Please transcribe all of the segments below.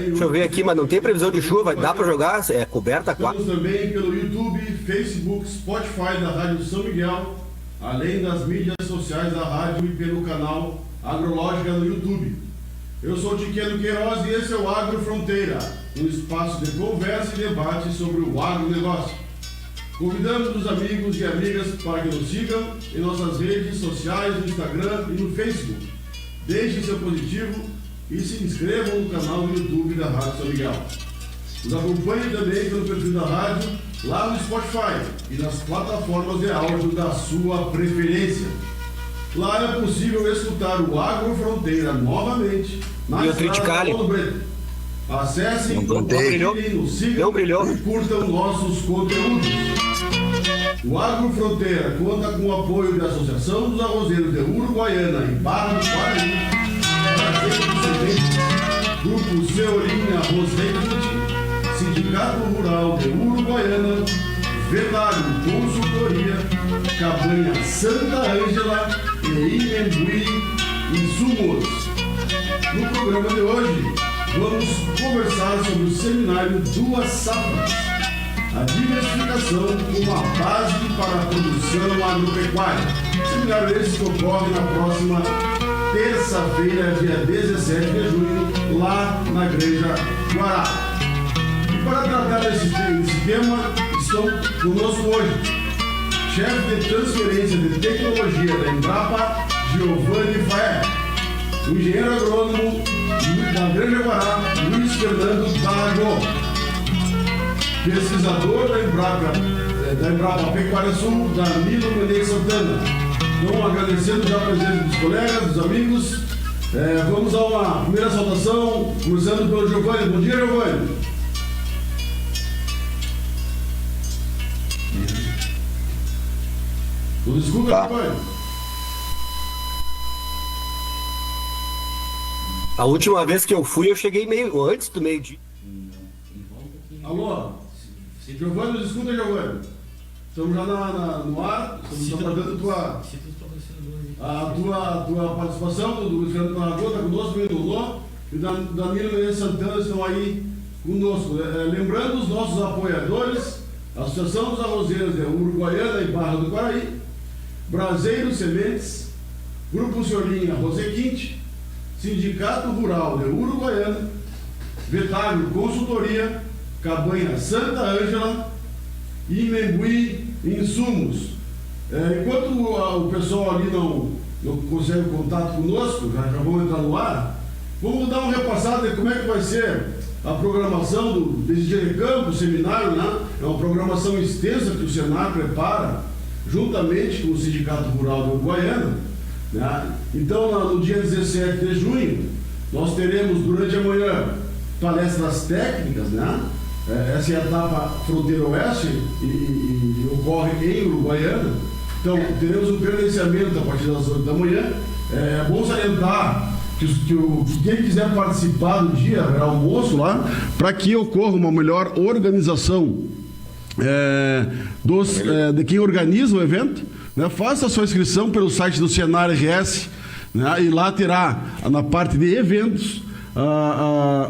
Deixa eu ver aqui, mas não tem previsão de chuva, dá para jogar? É coberta? Estamos também pelo YouTube, Facebook, Spotify da Rádio São Miguel, além das mídias sociais da rádio e pelo canal Agrológica no YouTube. Eu sou o Tiqueno Queiroz e esse é o Agro Fronteira, um espaço de conversa e debate sobre o agronegócio. Convidamos os amigos e amigas para que nos sigam em nossas redes sociais, no Instagram e no Facebook. Deixem seu positivo e se inscrevam no canal do YouTube da Rádio São Miguel. Nos acompanhem também pelo perfil da rádio lá no Spotify e nas plataformas de áudio da sua preferência. Lá é possível escutar o Agro Fronteira novamente na estrada Paulo Brito. Acessem, compartilhem, nos sigam e curtam nossos conteúdos. O Agro Fronteira conta com o apoio da Associação dos Arrozeiros de Uruguaiana e Barra do Guarani, Grupo Seorim Arroz Requinte, Sindicato Rural de Uruguaiana, Velário Consultoria, Cabanha Santa Ângela e Inhambuí Insumos. No programa de hoje, vamos conversar sobre o seminário Duas Safras, a diversificação como a base para a produção agropecuária. Seminário esse que ocorre na próxima terça-feira, dia 17 de junho, lá na Igreja Guará. E para tratar desse tema, estão conosco hoje chefe de transferência de tecnologia da Embrapa, Giovanni Faé, o engenheiro agrônomo da Granja Guará, Luiz Fernando Barago, pesquisador da Embrapa Pecuária Sul, Danilo Menezes Santana. Então, agradecendo já a presença dos colegas, dos amigos, vamos a uma primeira saudação, começando pelo Giovanni. Bom dia, Giovanni. Tudo escuta, Giovanni? A última vez que eu fui, eu cheguei antes do meio-dia. Alô? Giovanni, nos escuta, Giovanni? Estamos já no ar, estamos aguardando a tua participação, do Luiz Fernando Barago está conosco, o Lulô e o Danilo Menezes Santana estão aí conosco. Lembrando os nossos apoiadores, a Associação dos Arrozeiros de Uruguaiana e Barra do Guaraí, Braseiro Sementes, Grupo Seorim Arroz Requinte, Sindicato Rural de Uruguaiana, Vetário Consultoria, Cabanha Santa Ângela e Inhambuí Insumos. Enquanto o pessoal ali não consegue contato conosco, já vamos entrar no ar, vamos dar uma repassada de como é que vai ser a programação desse dia de campo, o seminário, né? É uma programação extensa que o Senar prepara, juntamente com o Sindicato Rural do Uruguaiana, né? Então, no dia 17 de junho, nós teremos durante a manhã palestras técnicas, né? Essa é a etapa Fronteira Oeste e ocorre em Uruguaiana. Então, teremos um credenciamento a partir das 8 da manhã. É bom salientar que quem quiser participar do dia, haverá almoço lá, para que ocorra uma melhor organização de quem organiza o evento, né? Faça a sua inscrição pelo site do Senar RS, né? E lá terá, na parte de eventos,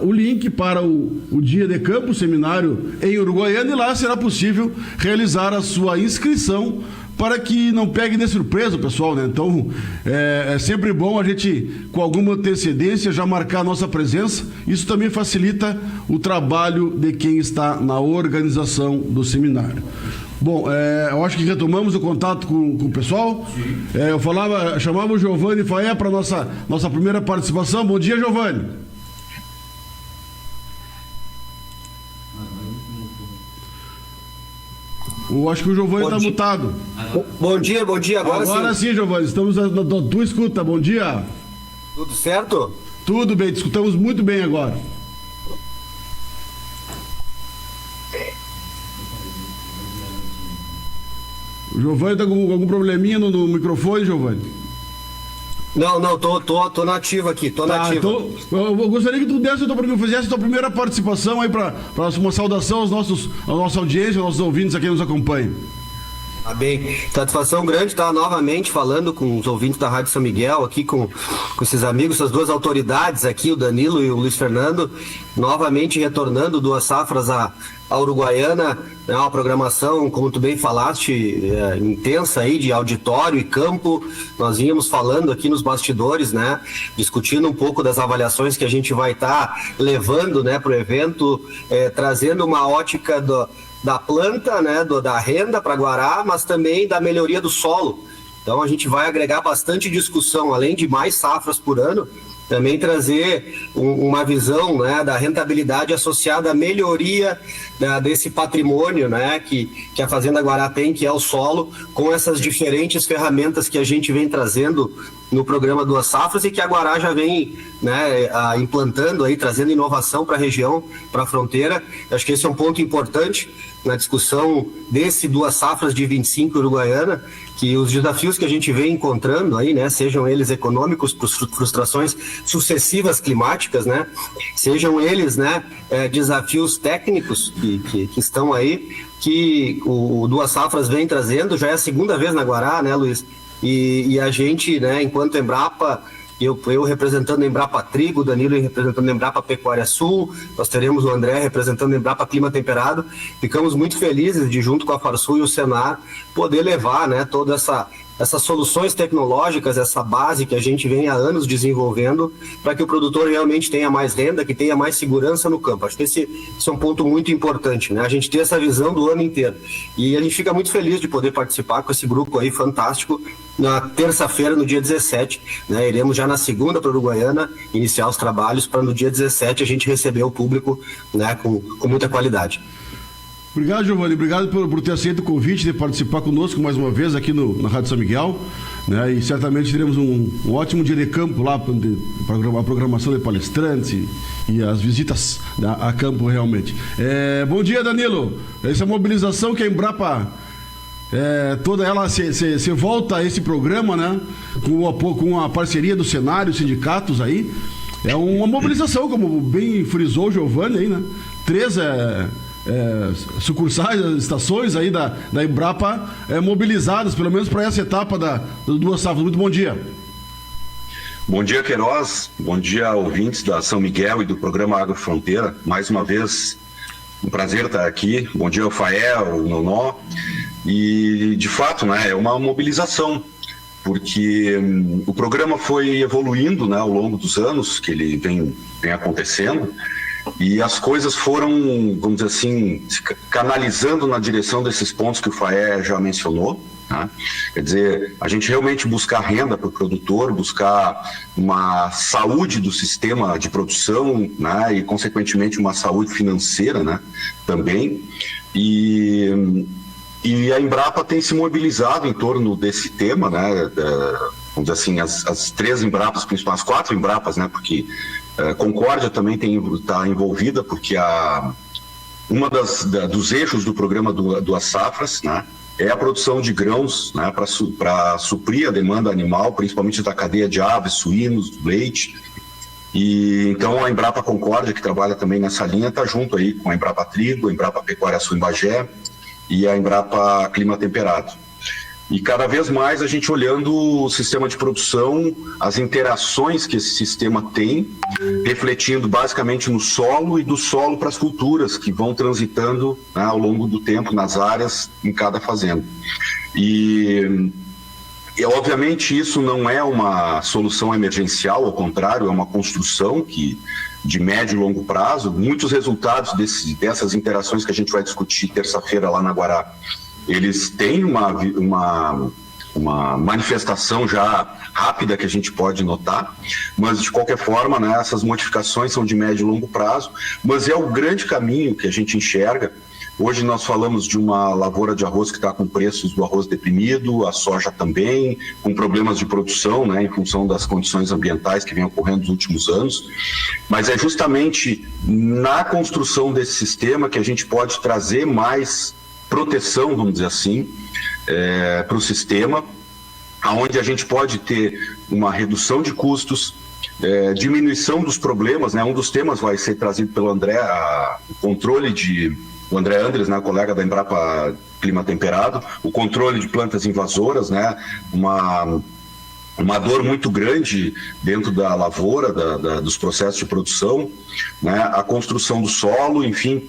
o link para o dia de campo, o seminário em Uruguaiana, e lá será possível realizar a sua inscrição para que não pegue de surpresa o pessoal, né? Então, é sempre bom a gente, com alguma antecedência, já marcar a nossa presença. Isso também facilita o trabalho de quem está na organização do seminário. Bom, eu acho que retomamos o contato com o pessoal. Eu chamava o Giovanni Faé para nossa primeira participação. Bom dia, Giovanni. Eu acho que o Giovanni está mutado. Bom dia, Agora sim, Giovanni, estamos na tua escuta. Bom dia. Tudo certo? Tudo bem, te escutamos muito bem agora. O Giovanni está com algum probleminha no microfone, Giovanni? Não, tô nativo aqui, nativo. Então, eu gostaria que tu fizesse a tua primeira participação aí para uma saudação à nossa audiência, aos nossos ouvintes aqui que nos acompanham. Tá bem, satisfação grande estar novamente falando com os ouvintes da Rádio São Miguel, aqui com esses amigos, essas duas autoridades aqui, o Danilo e o Luiz Fernando, novamente retornando duas safras a Uruguaiana, é uma programação, como tu bem falaste, intensa aí de auditório e campo. Nós vínhamos falando aqui nos bastidores, né, discutindo um pouco das avaliações que a gente vai estar levando, né, para o evento, trazendo uma ótica da planta, né, da renda para Guará, mas também da melhoria do solo. Então a gente vai agregar bastante discussão, além de mais safras por ano, também trazer uma visão, né, da rentabilidade associada à melhoria desse patrimônio, né, que a Fazenda Guará tem, que é o solo, com essas diferentes ferramentas que a gente vem trazendo no programa Duas Safras e que a Guará já vem, né, implantando aí, trazendo inovação para a região, para a fronteira. Acho que esse é um ponto importante na discussão desse Duas Safras de 25 Uruguaiana, que os desafios que a gente vem encontrando aí, né, sejam eles econômicos, por frustrações sucessivas climáticas, né, sejam eles, né, desafios técnicos que estão aí, que o Duas Safras vem trazendo. Já é a segunda vez na Guará, né, Luiz? E a gente, né, enquanto Embrapa, eu representando a Embrapa Trigo, o Danilo representando a Embrapa Pecuária Sul, nós teremos o André representando a Embrapa Clima Temperado. Ficamos muito felizes de, junto com a Farsul e o Senar, poder levar, né, toda essas soluções tecnológicas, essa base que a gente vem há anos desenvolvendo, para que o produtor realmente tenha mais renda, que tenha mais segurança no campo. Acho que esse é um ponto muito importante, né? A gente ter essa visão do ano inteiro. E a gente fica muito feliz de poder participar com esse grupo aí fantástico na terça-feira, no dia 17. Né? Iremos já na segunda para a Uruguaiana iniciar os trabalhos, para no dia 17 a gente receber o público, né, com muita qualidade. Obrigado, Giovanni. Obrigado por ter aceito o convite de participar conosco mais uma vez aqui na Rádio São Miguel. Né? E certamente teremos um ótimo dia de campo lá, a programação de palestrantes e as visitas a campo realmente. Bom dia, Danilo. Essa mobilização que a Embrapa, toda ela se volta a esse programa, né? Com a parceria do Senar e os sindicatos aí. É uma mobilização, como bem frisou o Giovanni aí, né? 3 sucursais, estações aí da Embrapa mobilizadas, pelo menos para essa etapa das Duas Safras. Muito bom dia. Bom dia, Queiroz. Bom dia, ouvintes da São Miguel e do programa Agrofronteira. Mais uma vez, um prazer estar aqui. Bom dia ao Fael, ao Nonó. E, de fato, né, é uma mobilização, porque o programa foi evoluindo, né, ao longo dos anos que ele vem acontecendo. E as coisas foram, vamos dizer assim, canalizando na direção desses pontos que o Faé já mencionou. Né? Quer dizer, a gente realmente buscar renda para o produtor, buscar uma saúde do sistema de produção, né? E, consequentemente, uma saúde financeira, né? Também. E a Embrapa tem se mobilizado em torno desse tema, né? Vamos dizer assim, as 3 Embrapas principais, as 4 Embrapas, né? Porque Concórdia também está envolvida, porque uma dos eixos do programa Duas Safras, né, é a produção de grãos, né, para suprir a demanda animal, principalmente da cadeia de aves, suínos, leite. E então a Embrapa Concórdia, que trabalha também nessa linha, está junto aí com a Embrapa Trigo, a Embrapa Pecuária Sul em Bagé e a Embrapa Clima Temperado. E cada vez mais a gente olhando o sistema de produção, as interações que esse sistema tem, refletindo basicamente no solo e do solo para as culturas que vão transitando, né, ao longo do tempo nas áreas em cada fazenda. E obviamente isso não é uma solução emergencial, ao contrário, é uma construção de médio e longo prazo. Muitos resultados dessas interações que a gente vai discutir terça-feira lá na Guará, eles têm uma manifestação já rápida que a gente pode notar, mas de qualquer forma, né, essas modificações são de médio e longo prazo, mas é o grande caminho que a gente enxerga. Hoje nós falamos de uma lavoura de arroz que está com preços do arroz deprimido, a soja também, com problemas de produção, né, em função das condições ambientais que vem ocorrendo nos últimos anos, mas é justamente na construção desse sistema que a gente pode trazer mais proteção, vamos dizer assim, para o sistema, onde a gente pode ter uma redução de custos, diminuição dos problemas, né? Um dos temas vai ser trazido pelo André, o controle de o André Andres, né, colega da Embrapa Clima Temperado, o controle de plantas invasoras, né, uma dor muito grande dentro da lavoura, dos processos de produção, né, a construção do solo, enfim,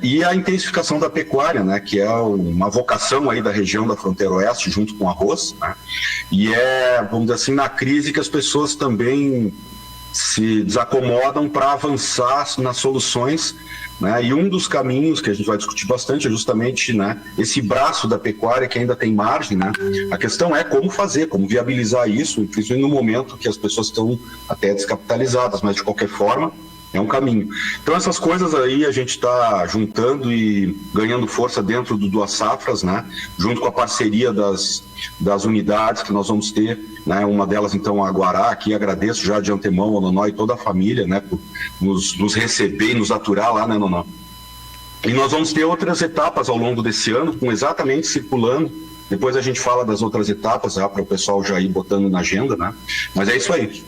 e a intensificação da pecuária, né, que é uma vocação aí da região da fronteira oeste, junto com o arroz, né, e vamos dizer assim, na crise que as pessoas também se desacomodam para avançar nas soluções, né? E um dos caminhos que a gente vai discutir bastante é justamente, né, esse braço da pecuária que ainda tem margem, né? A questão é como fazer, como viabilizar isso, principalmente no momento que as pessoas estão até descapitalizadas, mas de qualquer forma é um caminho. Então essas coisas aí a gente está juntando e ganhando força dentro do Duas Safras, né? Junto com a parceria das unidades que nós vamos ter, né? Uma delas então a Guará, aqui agradeço já de antemão ao Nonó e toda a família, né? Por nos receber e nos aturar lá, né, Nonó? E nós vamos ter outras etapas ao longo desse ano, com exatamente circulando. Depois a gente fala das outras etapas, para o pessoal já ir botando na agenda, né? Mas é isso aí.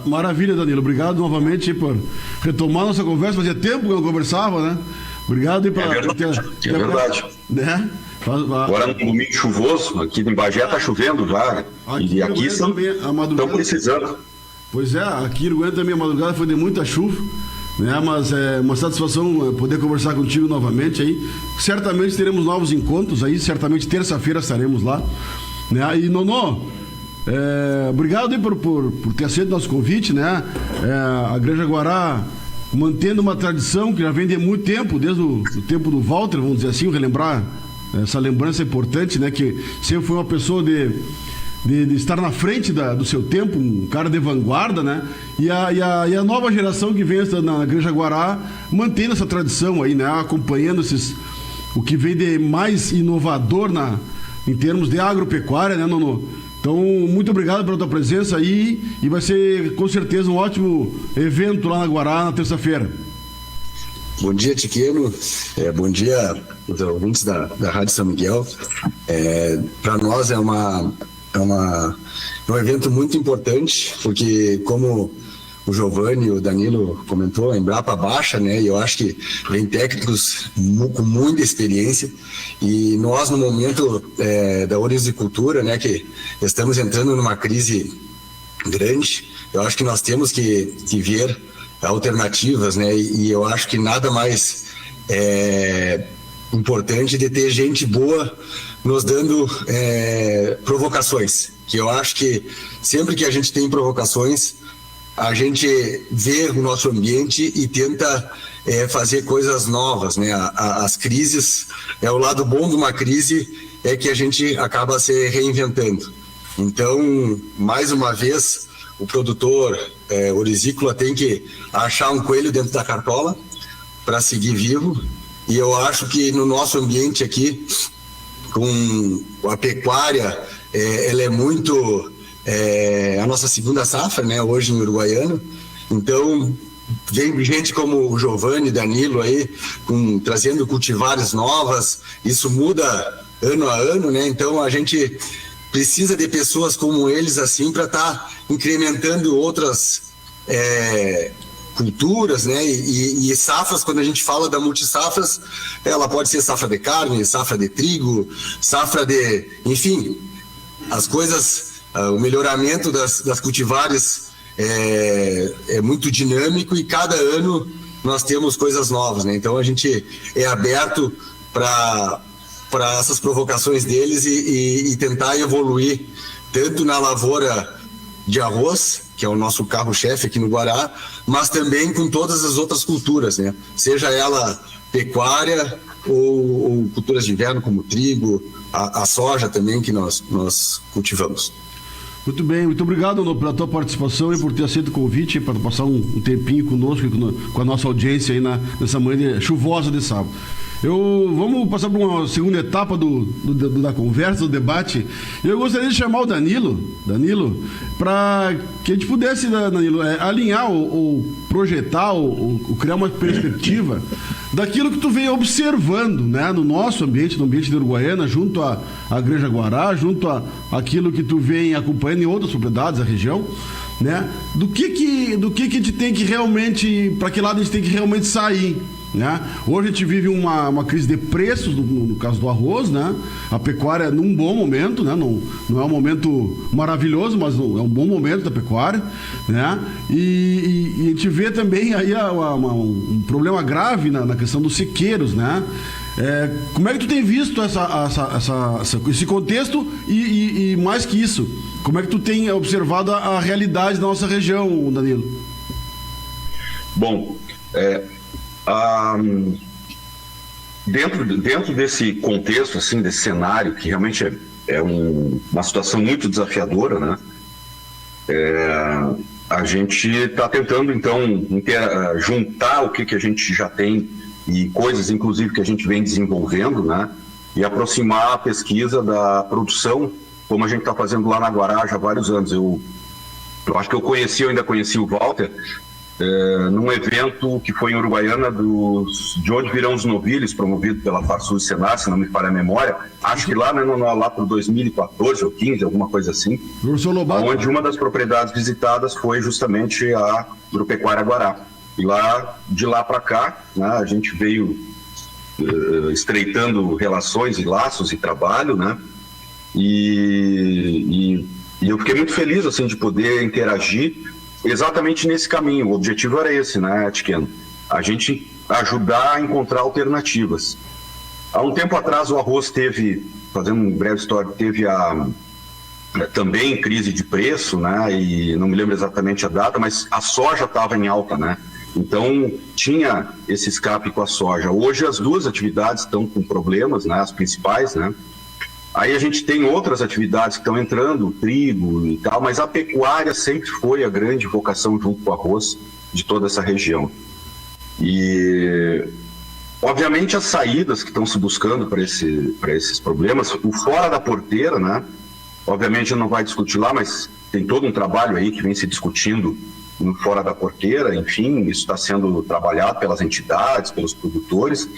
Maravilha, Danilo. Obrigado novamente por retomar nossa conversa. Fazia tempo que eu não conversava, né? Obrigado aí É verdade. Né? Agora no domingo chuvoso, aqui em Bagé está chovendo já. E aqui estão precisando. Pois é, aqui no Goiânia também a madrugada foi de muita chuva, né? Mas é uma satisfação poder conversar contigo novamente aí. Certamente teremos novos encontros aí, certamente terça-feira estaremos lá, né? E Nonô, obrigado aí por ter aceito nosso convite, né? A Granja Guará mantendo uma tradição que já vem de muito tempo, desde o tempo do Walter, vamos dizer assim, relembrar essa lembrança importante, né? Que sempre foi uma pessoa de estar na frente do seu tempo, um cara de vanguarda, né? E a nova geração que vem na Granja Guará mantendo essa tradição aí, né? Acompanhando o que vem de mais inovador em termos de agropecuária, né, Nonô? Então, muito obrigado pela tua presença aí e vai ser com certeza um ótimo evento lá na Guará na terça-feira. Bom dia, Tiqueno. Bom dia aos ouvintes da Rádio São Miguel. Para nós é um evento muito importante, porque como o Giovanni e o Danilo comentou, a Embrapa baixa, né? E eu acho que vem técnicos com muita experiência. E nós, no momento da orizicultura, né? Que estamos entrando numa crise grande, eu acho que nós temos que ver alternativas, né? E eu acho que nada mais importante de ter gente boa nos dando provocações. Que eu acho que sempre que a gente tem provocações, a gente vê o nosso ambiente e tenta fazer coisas novas, né? As crises, o lado bom de uma crise é que a gente acaba se reinventando. Então, mais uma vez, o produtor orizícola tem que achar um coelho dentro da cartola para seguir vivo. E eu acho que no nosso ambiente aqui, com a pecuária, ela é muito a nossa segunda safra, né, hoje em Uruguaiana. Então vem gente como o Giovanni, Danilo aí, trazendo cultivares novas. Isso muda ano a ano, né? Então a gente precisa de pessoas como eles assim para estar incrementando outras culturas, né? E safras, quando a gente fala da multisafras, ela pode ser safra de carne, safra de trigo, safra de... Enfim, as coisas, o melhoramento das cultivares é muito dinâmico e cada ano nós temos coisas novas, né? Então a gente é aberto para essas provocações deles e tentar evoluir tanto na lavoura de arroz, que é o nosso carro-chefe aqui no Guará, mas também com todas as outras culturas, né? Seja ela pecuária ou culturas de inverno como trigo, a soja também que nós cultivamos. Muito bem, muito obrigado, Nonô, pela tua participação e por ter aceito o convite para passar um tempinho conosco e com a nossa audiência aí nessa manhã chuvosa de sábado. Vamos passar para uma segunda etapa da conversa, do debate. Eu gostaria de chamar o Danilo, para que a gente pudesse, Danilo, alinhar ou projetar ou criar uma perspectiva daquilo que tu vem observando, né, no nosso ambiente, no ambiente de Uruguaiana, junto à Granja Guará, junto àquilo que tu vem acompanhando em outras propriedades da região, né? Do que a gente tem que realmente, para que lado a gente tem que realmente sair, né? Hoje a gente vive uma crise de preços no caso do arroz, né? A pecuária é num bom momento, né? Não é um momento maravilhoso, mas é um bom momento da pecuária, né? E a gente vê também aí um problema grave na questão dos sequeiros, né? Como é que tu tem visto esse contexto e mais que isso, como é que tu tem observado a realidade da nossa região, Danilo? Bom, dentro desse contexto, assim, desse cenário, que realmente é uma situação muito desafiadora, né? A gente está tentando, então, juntar o que a gente já tem e coisas, inclusive, que a gente vem desenvolvendo, né? E aproximar a pesquisa da produção, como a gente está fazendo lá na Guará já há vários anos. Eu acho que eu ainda conheci o Walter, num evento que foi em Uruguaiana de onde virão os novilhos, promovido pela Farsul e Senar, se não me falha a memória. Acho que lá, né, lá por 2014 ou 15, alguma coisa assim. Onde uma das propriedades visitadas foi justamente a Agropecuária Guará. E de lá para cá, né, a gente veio estreitando relações e laços e trabalho, né? E eu fiquei muito feliz, assim, de poder interagir exatamente nesse caminho. O objetivo era esse, né, Tiqueno? A gente ajudar a encontrar alternativas. Há um tempo atrás o arroz fazendo um breve histórico, teve também crise de preço, né? E não me lembro exatamente a data, mas a soja estava em alta, né? Então tinha esse escape com a soja. Hoje as duas atividades estão com problemas, né? As principais, né? Aí a gente tem outras atividades que estão entrando, trigo e tal, mas a pecuária sempre foi a grande vocação junto com o arroz de toda essa região. E, obviamente, as saídas que estão se buscando para esses problemas, o fora da porteira, né? Obviamente não vai discutir lá, mas tem todo um trabalho aí que vem se discutindo no fora da porteira, enfim, isso está sendo trabalhado pelas entidades, pelos produtores,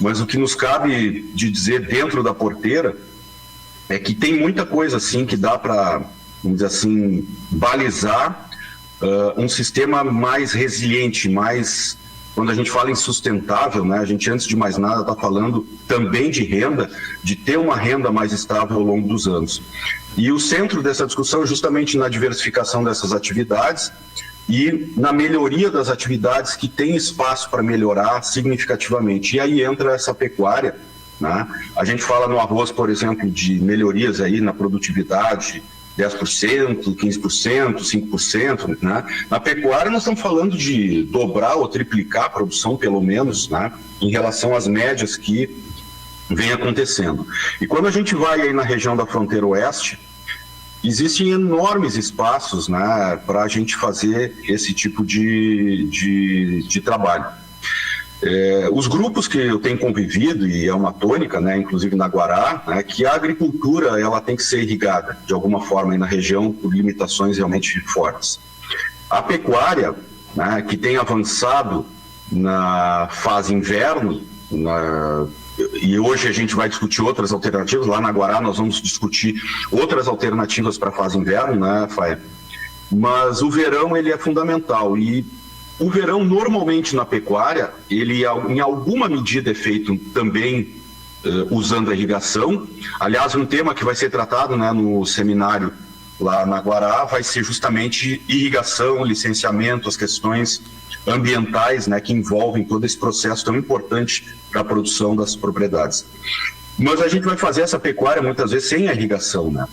mas o que nos cabe de dizer dentro da porteira é que tem muita coisa assim que dá para, vamos dizer assim, balizar um sistema mais resiliente, mais, quando a gente fala em sustentável, né, a gente antes de mais nada está falando também de renda, de ter uma renda mais estável ao longo dos anos. E o centro dessa discussão é justamente na diversificação dessas atividades e na melhoria das atividades que têm espaço para melhorar significativamente. E aí entra essa pecuária, né? A gente fala no arroz, por exemplo, de melhorias aí na produtividade, 10%, 15%, 5%, né? Na pecuária nós estamos falando de dobrar ou triplicar a produção, pelo menos, né? Em relação às médias que vem acontecendo. E quando a gente vai aí na região da fronteira oeste, existem enormes espaços, né, para a gente fazer esse tipo de trabalho. Os grupos que eu tenho convivido, e é uma tônica, né, inclusive na Guará, né, que a agricultura ela tem que ser irrigada de alguma forma aí na região por limitações realmente fortes. A pecuária, né, que tem avançado na fase inverno, e hoje a gente vai discutir outras alternativas. Lá na Guará nós vamos discutir outras alternativas para a fase inverno, né, Faé? Mas o verão ele é fundamental e o verão normalmente na pecuária ele em alguma medida é feito também usando a irrigação. Aliás, um tema que vai ser tratado, né, no seminário lá na Guará vai ser justamente irrigação, licenciamento, as questões ambientais, né, que envolvem todo esse processo tão importante para a produção das propriedades. Mas a gente vai fazer essa pecuária muitas vezes sem a irrigação, né?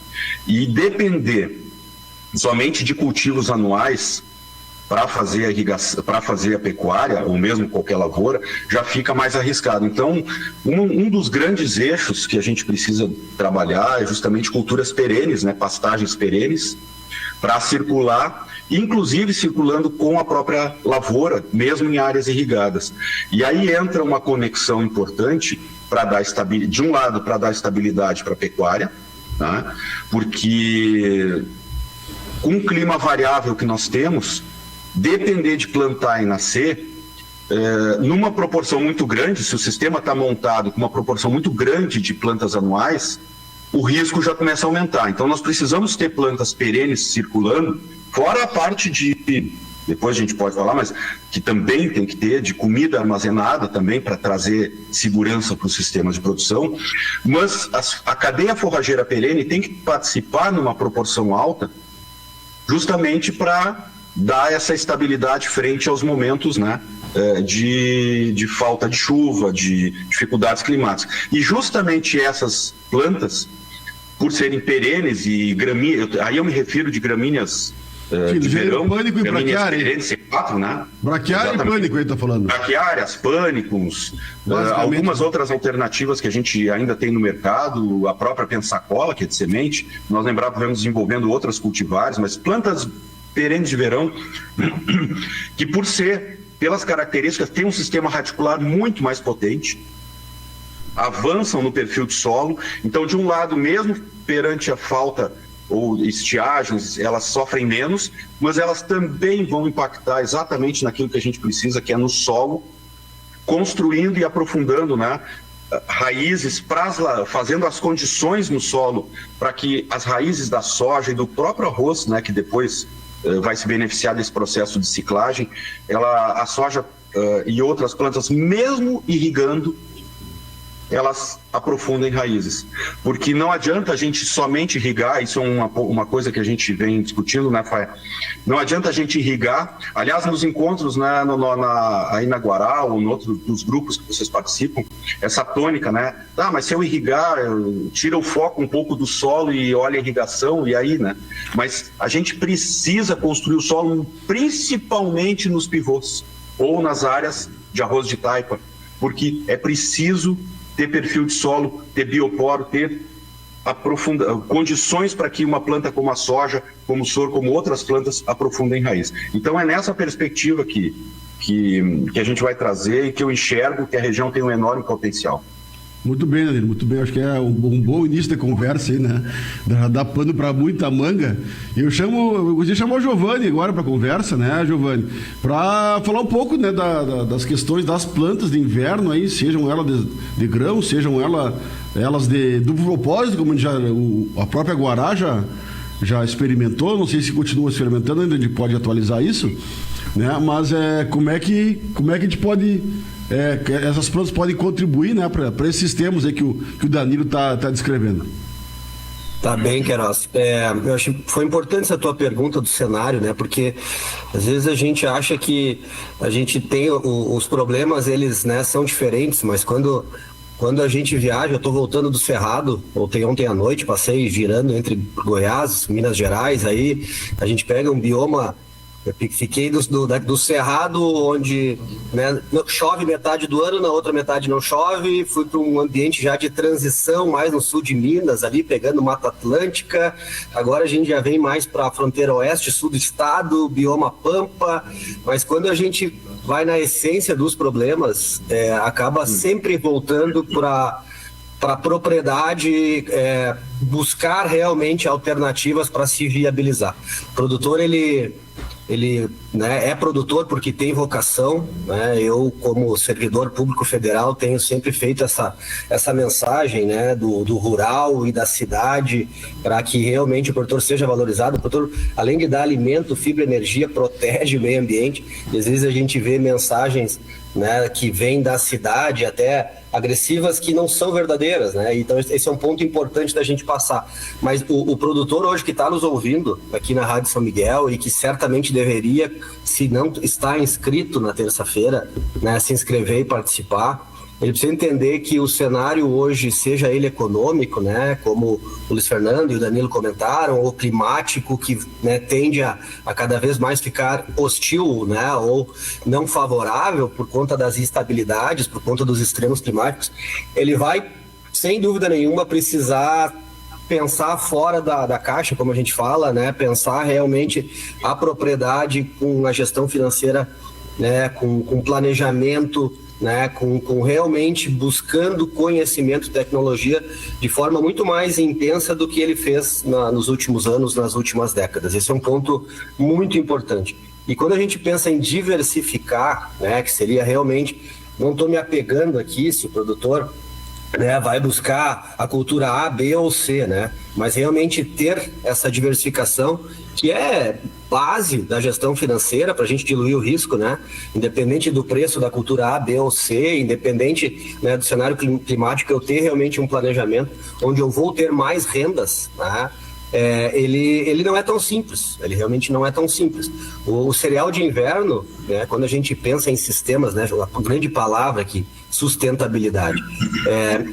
E depender somente de cultivos anuais para fazer a irrigação, para fazer a pecuária, ou mesmo qualquer lavoura, já fica mais arriscado. Então, um dos grandes eixos que a gente precisa trabalhar é justamente culturas perenes, né, pastagens perenes, para circular, inclusive circulando com a própria lavoura, mesmo em áreas irrigadas. E aí entra uma conexão importante para dar estabilidade, de um lado, para dar estabilidade para a pecuária, né? Porque com o clima variável que nós temos, depender de plantar e nascer, numa proporção muito grande, se o sistema está montado com uma proporção muito grande de plantas anuais, o risco já começa a aumentar. Então nós precisamos ter plantas perenes circulando, fora a parte de depois a gente pode falar, mas que também tem que ter, de comida armazenada também para trazer segurança para os sistemas de produção, mas a cadeia forrageira perene tem que participar numa proporção alta, justamente para dar essa estabilidade frente aos momentos, né, de falta de chuva, de dificuldades climáticas. E justamente essas plantas, por serem perenes e gramíneas, aí eu me refiro de gramíneas de verão, pânico e braquiária. perenes, C4, né? Braquiária e pânico, ele está falando. Braquiárias, pânicos, algumas outras alternativas que a gente ainda tem no mercado, a própria pensacola, que é de semente, nós vamos desenvolvendo outras cultivares, mas plantas perenes de verão, que pelas características, têm um sistema radicular muito mais potente, avançam no perfil de solo. Então, de um lado, mesmo perante a falta ou estiagens, elas sofrem menos, mas elas também vão impactar exatamente naquilo que a gente precisa, que é no solo, construindo e aprofundando, né, raízes, fazendo as condições no solo para que as raízes da soja e do próprio arroz, né, que depois vai se beneficiar desse processo de ciclagem, a soja e outras plantas, mesmo irrigando, elas aprofundam em raízes. Porque não adianta a gente somente irrigar, isso é uma coisa que a gente vem discutindo, né, Faé? Não adianta a gente irrigar. Aliás, nos encontros, né, aí na Guará ou em outros dos grupos que vocês participam, essa tônica, né? Mas se eu irrigar, tira o foco um pouco do solo e olha a irrigação, e aí, né? Mas a gente precisa construir o solo principalmente nos pivôs ou nas áreas de arroz de taipa, porque é preciso ter perfil de solo, ter bioporo, ter condições para que uma planta como a soja, como o soro, como outras plantas aprofundem raiz. Então é nessa perspectiva que a gente vai trazer e que eu enxergo que a região tem um enorme potencial. Muito bem, Danilo, muito bem. Acho que é um bom início da conversa aí, né? Dá pano para muita manga. Eu gostaria de chamar o Giovanni agora para a conversa, né, Giovanni? Para falar um pouco, né, das questões das plantas de inverno aí, sejam elas de grão, sejam elas de duplo propósito, como a própria Guará já experimentou. Não sei se continua experimentando, ainda a gente pode atualizar isso, né? Mas como é que a gente pode... essas plantas podem contribuir, né, para esses termos aí que o Danilo está descrevendo. Tá bem, Queiroz. Eu acho que foi importante essa tua pergunta do cenário, né? Porque às vezes a gente acha que a gente tem os problemas, eles, né, são diferentes, mas quando a gente viaja, eu estou voltando do Cerrado, voltei ontem à noite, passei girando entre Goiás, Minas Gerais, aí a gente pega um bioma. Eu fiquei do Cerrado, onde, né, chove metade do ano, na outra metade não chove. Fui para um ambiente já de transição, mais no sul de Minas, ali pegando Mata Atlântica. Agora a gente já vem mais para a fronteira oeste, sul do estado, bioma Pampa. Mas quando a gente vai na essência dos problemas, acaba sempre voltando para a propriedade, buscar realmente alternativas para se viabilizar. O produtor, ele né, é produtor porque tem vocação, né? Eu, como servidor público federal, tenho sempre feito essa mensagem, né, do rural e da cidade, para que realmente o produtor seja valorizado. O produtor, além de dar alimento, fibra, energia, protege o meio ambiente. E às vezes a gente vê mensagens, né, que vêm da cidade, até agressivas, que não são verdadeiras, né? Então esse é um ponto importante da gente passar. Mas o produtor hoje que está nos ouvindo aqui na Rádio São Miguel, e que certamente deveria, se não está inscrito na terça-feira, né, se inscrever e participar, ele precisa entender que o cenário hoje, seja ele econômico, né, como o Luiz Fernando e o Danilo comentaram, ou climático, que, né, tende a cada vez mais ficar hostil, né, ou não favorável por conta das instabilidades, por conta dos extremos climáticos, ele vai, sem dúvida nenhuma, precisar pensar fora da caixa, como a gente fala, né, pensar realmente a propriedade com a gestão financeira, né, com planejamento, né, com realmente buscando conhecimento e tecnologia de forma muito mais intensa do que ele fez nos últimos anos, nas últimas décadas. Esse é um ponto muito importante. E quando a gente pensa em diversificar, né, que seria realmente, não estou me apegando aqui se o produtor, né, vai buscar a cultura A, B ou C, né? mas realmente ter essa diversificação, que é base da gestão financeira para a gente diluir o risco, né? Independente do preço da cultura A, B ou C, independente, né, do cenário climático, eu ter realmente um planejamento onde eu vou ter mais rendas, né? Ele não é tão simples, ele realmente não é tão simples. O cereal de inverno, né, quando a gente pensa em sistemas, né, a grande palavra aqui, sustentabilidade,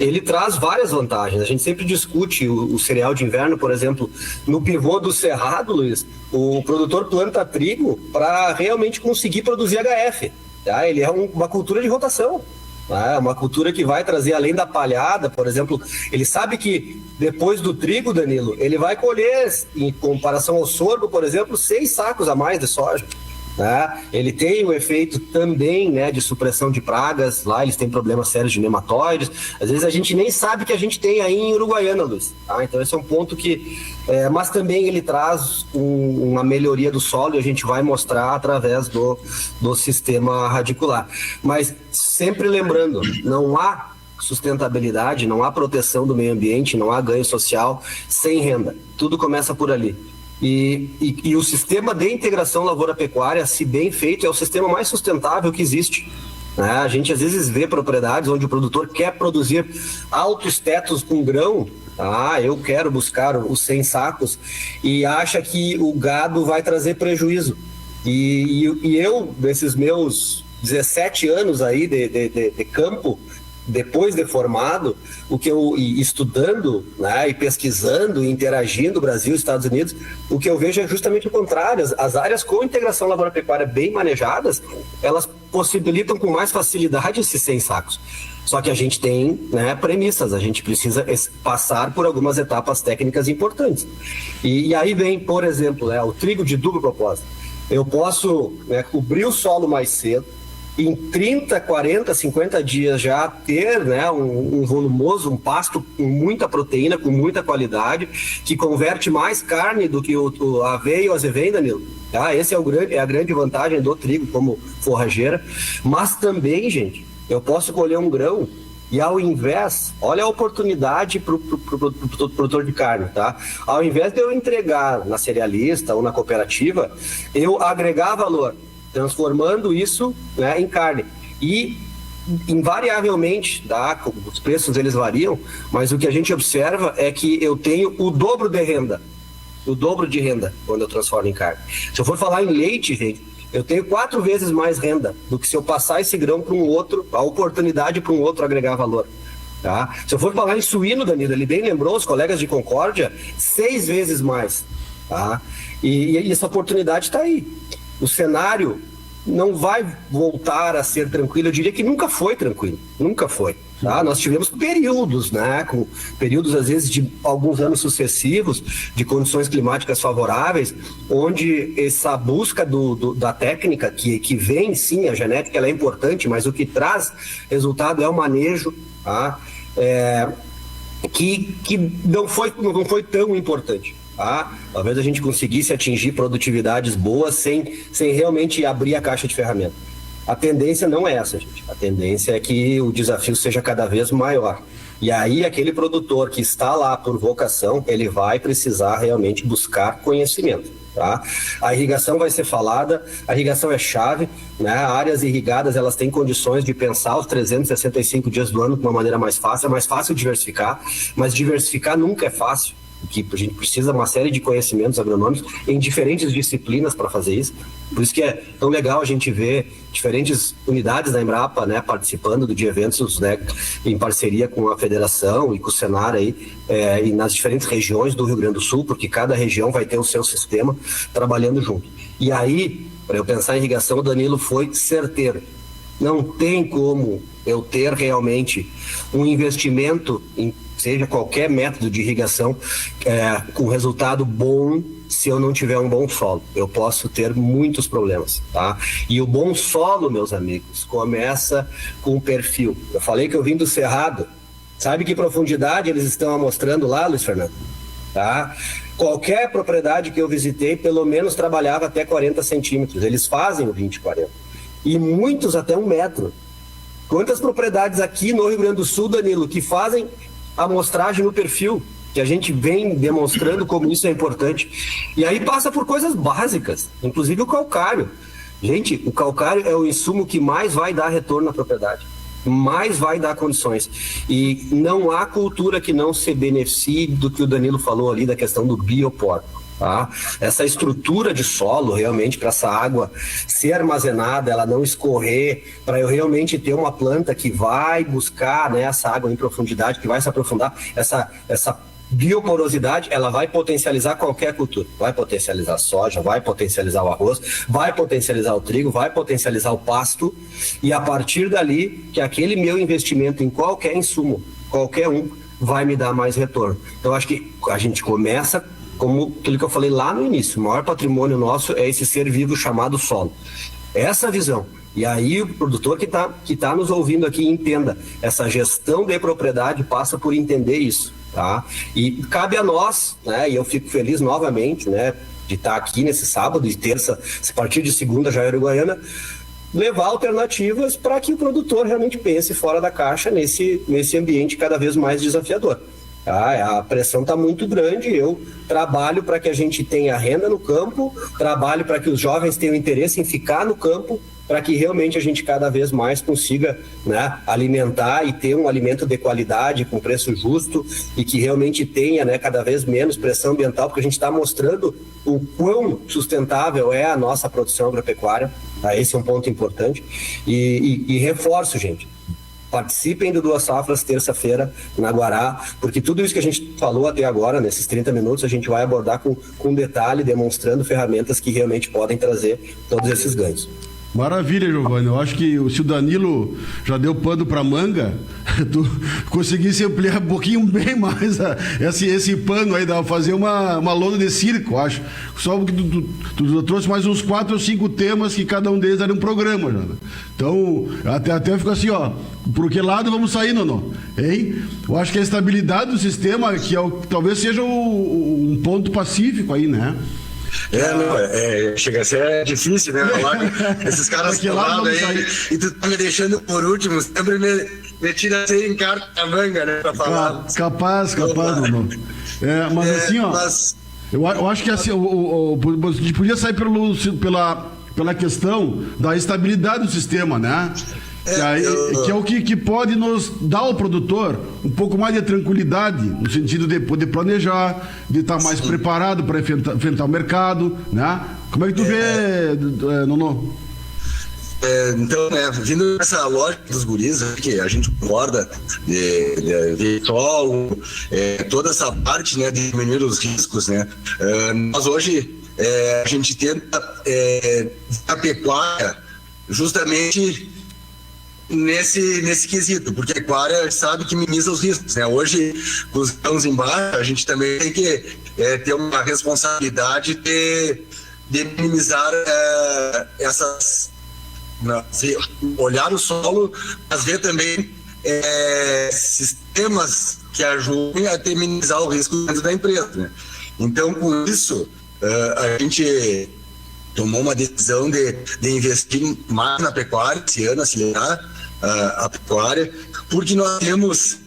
ele traz várias vantagens. A gente sempre discute o cereal de inverno, por exemplo, no pivô do Cerrado, Luiz, o produtor planta trigo para realmente conseguir produzir HF. Tá? Ele é uma cultura de rotação. Uma cultura que vai trazer, além da palhada, por exemplo, ele sabe que depois do trigo, Danilo, ele vai colher, em comparação ao sorgo, por exemplo, 6 sacos a mais de soja. Né? Ele tem o efeito também, né, de supressão de pragas. Lá eles têm problemas sérios de nematóides. Às vezes a gente nem sabe que a gente tem aí em Uruguaiana, Luiz. Tá? Então esse é um ponto que... mas também ele traz uma melhoria do solo, e a gente vai mostrar através do sistema radicular. Mas sempre lembrando, não há sustentabilidade, não há proteção do meio ambiente, não há ganho social sem renda. Tudo começa por ali. E o sistema de integração lavoura-pecuária, se bem feito, é o sistema mais sustentável que existe. Né? A gente às vezes vê propriedades onde o produtor quer produzir altos tetos com grão. Eu quero buscar os 100 sacos e acha que o gado vai trazer prejuízo. E eu, nesses meus 17 anos aí de campo, depois de formado, estudando, né, e pesquisando, e interagindo Brasil e Estados Unidos, o que eu vejo é justamente o contrário. As áreas com integração lavoura-pecuária bem manejadas, elas possibilitam com mais facilidade esses 100 sacos. Só que a gente tem, né, premissas, a gente precisa passar por algumas etapas técnicas importantes. E aí vem, por exemplo, o trigo de duplo propósito. Eu posso, né, cobrir o solo mais cedo, em 30, 40, 50 dias já ter, né, um volumoso, um pasto com muita proteína, com muita qualidade, que converte mais carne do que o aveia e o azevém, Danilo. Esse é a grande vantagem do trigo como forrageira. Mas também, gente, eu posso colher um grão e, ao invés, olha a oportunidade para o produtor de carne, tá? Ao invés de eu entregar na cerealista ou na cooperativa, eu agregar valor, transformando isso, né, em carne. E, invariavelmente, tá, os preços eles variam, mas o que a gente observa é que eu tenho o dobro de renda quando eu transformo em carne. Se eu for falar em leite, gente, eu tenho 4 vezes mais renda do que se eu passar esse grão para um outro, a oportunidade para um outro agregar valor. Tá? Se eu for falar em suíno, Danilo, ele bem lembrou, os colegas de Concórdia, 6 vezes mais. Tá? E essa oportunidade está aí. O cenário não vai voltar a ser tranquilo, eu diria que nunca foi tranquilo, nunca foi. Tá? Nós tivemos períodos, né, com períodos às vezes de alguns anos sucessivos, de condições climáticas favoráveis, onde essa busca da técnica, que vem sim, a genética ela é importante, mas o que traz resultado é o manejo, tá? Que não foi tão importante. Tá? Talvez a gente conseguisse atingir produtividades boas sem realmente abrir a caixa de ferramentas. A tendência não é essa, gente. A tendência é que o desafio seja cada vez maior. E aí aquele produtor que está lá por vocação, ele vai precisar realmente buscar conhecimento. Tá? A irrigação vai ser falada, a irrigação é chave, né? Áreas irrigadas, elas têm condições de pensar os 365 dias do ano de uma maneira mais fácil. É mais fácil diversificar, mas diversificar nunca é fácil. Que a gente precisa de uma série de conhecimentos agronômicos em diferentes disciplinas para fazer isso. Por isso que é tão legal a gente ver diferentes unidades da Embrapa, né, participando de eventos, né, em parceria com a federação e com o Senar aí, e nas diferentes regiões do Rio Grande do Sul, porque cada região vai ter o seu sistema trabalhando junto. E aí, para eu pensar em irrigação, o Danilo foi certeiro. Não tem como eu ter realmente um investimento em seja qualquer método de irrigação com resultado bom se eu não tiver um bom solo. Eu posso ter muitos problemas, tá? E o bom solo, meus amigos, começa com o perfil. Eu falei que eu vim do Cerrado. Sabe que profundidade eles estão amostrando lá, Luiz Fernando? Tá? Qualquer propriedade que eu visitei, pelo menos trabalhava até 40 centímetros. Eles fazem o 20 e 40. E muitos até 1 metro. Quantas propriedades aqui no Rio Grande do Sul, Danilo, que fazem amostragem no perfil? que a gente vem demonstrando como isso é importante. E aí passa por coisas básicas, inclusive o calcário. Gente, o calcário é o insumo que mais vai dar retorno na propriedade, mais vai dar condições. E não há cultura que não se beneficie do que o Danilo falou ali, da questão do biopórtico. Tá? Essa estrutura de solo, realmente, para essa água ser armazenada, ela não escorrer, para eu realmente ter uma planta que vai buscar, né, essa água em profundidade, que vai se aprofundar, essa bioporosidade, ela vai potencializar qualquer cultura. Vai potencializar a soja, vai potencializar o arroz, vai potencializar o trigo, vai potencializar o pasto, e a partir dali, que aquele meu investimento em qualquer insumo, qualquer um, vai me dar mais retorno. Então, acho que a gente começa como aquilo que eu falei lá no início, o maior patrimônio nosso é esse ser vivo chamado solo. Essa visão. E aí o produtor que tá nos ouvindo aqui entenda, essa gestão de propriedade passa por entender isso, tá? E cabe a nós, né, e eu fico feliz novamente, né, de estar aqui nesse sábado, de terça, a partir de segunda já é Uruguaiana, levar alternativas para que o produtor realmente pense fora da caixa nesse ambiente cada vez mais desafiador. A pressão está muito grande. Eu trabalho para que a gente tenha renda no campo, trabalho para que os jovens tenham interesse em ficar no campo, para que realmente a gente cada vez mais consiga, né, alimentar e ter um alimento de qualidade, com preço justo, e que realmente tenha, né, cada vez menos pressão ambiental, porque a gente está mostrando o quão sustentável é a nossa produção agropecuária. Tá? Esse é um ponto importante. E reforço, gente. Participem do Duas Safras terça-feira na Guará, porque tudo isso que a gente falou até agora, nesses 30 minutos, a gente vai abordar com detalhe, demonstrando ferramentas que realmente podem trazer todos esses ganhos. Maravilha, Giovanni. Eu acho que se o Danilo já deu pano para manga, tu conseguisse ampliar um pouquinho bem mais esse pano aí, dá pra fazer uma lona de circo, acho. Só que tu trouxe mais uns 4 ou 5 temas que cada um deles era um programa, já. Então, até fica assim, ó, por que lado vamos sair, Nono? Hein? Eu acho que a estabilidade do sistema, que talvez seja um ponto pacífico aí, né? Chega a ser difícil, né? Esses caras falaram aí, e tu tá me deixando por último, sempre me tira sem carta na manga, né? Pra falar. Capaz, não. Mas assim, ó, eu acho que assim, a gente podia sair pela questão da estabilidade do sistema, né? Que é o que pode nos dar ao produtor um pouco mais de tranquilidade, no sentido de poder planejar, de estar mais preparado para enfrentar o mercado, né? Como é que tu vê, Nono? Então, vindo dessa lógica dos guris, que a gente concorda de solo, toda essa parte, né, de diminuir os riscos, né? Nós hoje a gente tenta a pecuária justamente nesse quesito, porque a pecuária sabe que minimiza os riscos, né? Hoje, com os grãos embaixo, a gente também tem que ter uma responsabilidade de minimizar essas... olhar o solo, mas ver também sistemas que ajudem a minimizar o risco dentro da empresa, né? Então, com isso, a gente tomou uma decisão de investir mais na pecuária esse ano, acelerar a pecuária, porque nós temos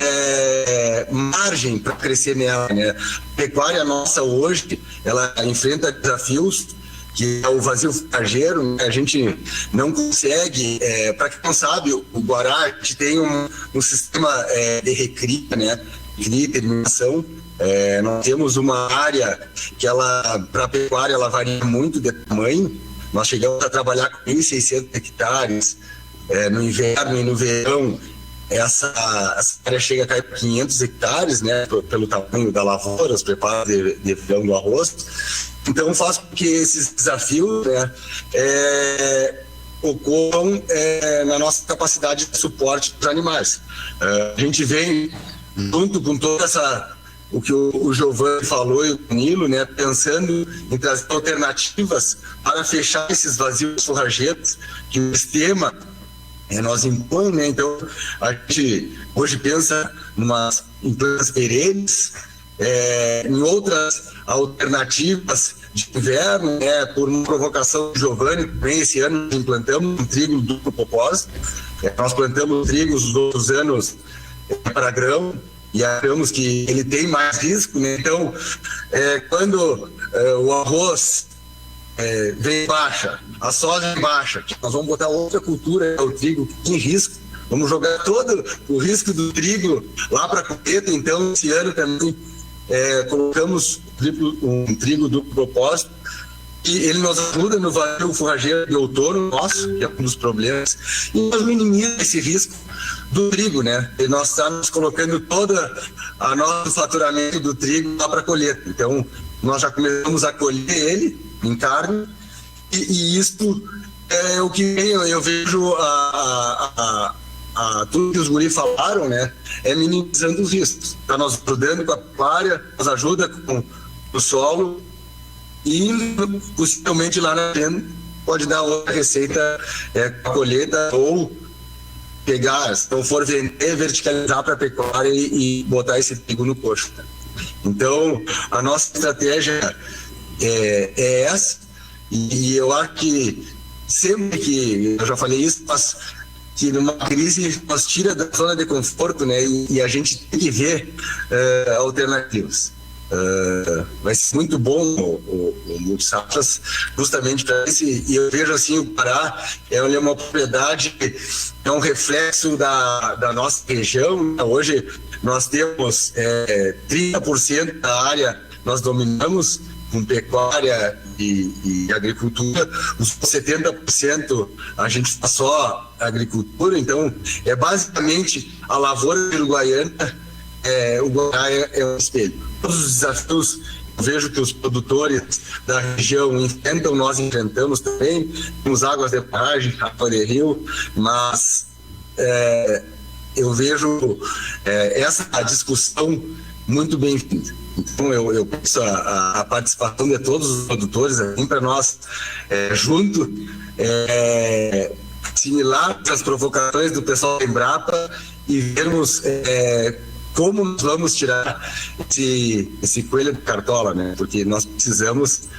margem para crescer nela, né? A pecuária nossa hoje, ela enfrenta desafios, que é o vazio forrageiro, né? A gente não consegue, para quem não sabe, o Guará, a gente tem um sistema de recria, né? Cria e terminação. Nós temos uma área que para a pecuária ela varia muito de tamanho. Nós chegamos a trabalhar com 1.600 hectares no inverno e no verão. Essa área chega a cair para 500 hectares, né, pelo tamanho da lavoura, os preparos de verão do arroz. Então faz com que esses desafios, né, ocorram na nossa capacidade de suporte dos animais. A gente vem junto com toda o que o Giovanni falou e o Danilo, né, pensando em trazer alternativas para fechar esses vazios forrageiros que o sistema nós impõe, né? Então a gente hoje pensa em plantas perenes, em outras alternativas de inverno, né? Por uma provocação do Giovanni, também esse ano nós implantamos um trigo duplo propósito. Nós plantamos trigo os outros anos para grão, e achamos que ele tem mais risco, né? Então, quando o arroz vem baixa, a soja baixa, nós vamos botar outra cultura, o trigo, que tem risco. Vamos jogar todo o risco do trigo lá para a colheita. Então, esse ano também colocamos um trigo duplo propósito, e ele nos ajuda no varejo forrageiro de outono nosso, que é um dos problemas, e nós minimizamos esse risco do trigo, né? E nós estamos colocando todo o nosso faturamento do trigo lá para a colheita. Então, nós já começamos a colher ele em carne, e isso é o que eu vejo tudo que os guris falaram, né? É minimizando os riscos. Está nos ajudando com a pecuária, nos ajuda com o solo, e possivelmente lá na frente pode dar outra receita com a colheita, ou pegar, se não for vender, verticalizar para a pecuária e botar esse trigo no coxo. Então, a nossa estratégia é essa, e eu acho que sempre que, eu já falei isso, mas que numa crise nós tira da zona de conforto, né? E a gente tem que ver alternativas. Vai ser muito bom o Multisafras justamente para isso, e eu vejo assim, o Pará é uma propriedade, é um reflexo da nossa região. Hoje nós temos 30% da área nós dominamos com pecuária e agricultura, os 70% a gente faz só agricultura. Então é basicamente a lavoura de Uruguaiana, o Guará é um espelho. Todos os desafios eu vejo que os produtores da região enfrentam, nós enfrentamos também. Temos águas de barragem, água de rio, mas eu vejo essa discussão muito bem-vinda. Então eu peço a participação de todos os produtores aqui para nós, junto, assimilar as provocações do pessoal da Embrapa e vermos como nós vamos tirar esse coelho de cartola, né? Porque nós precisamos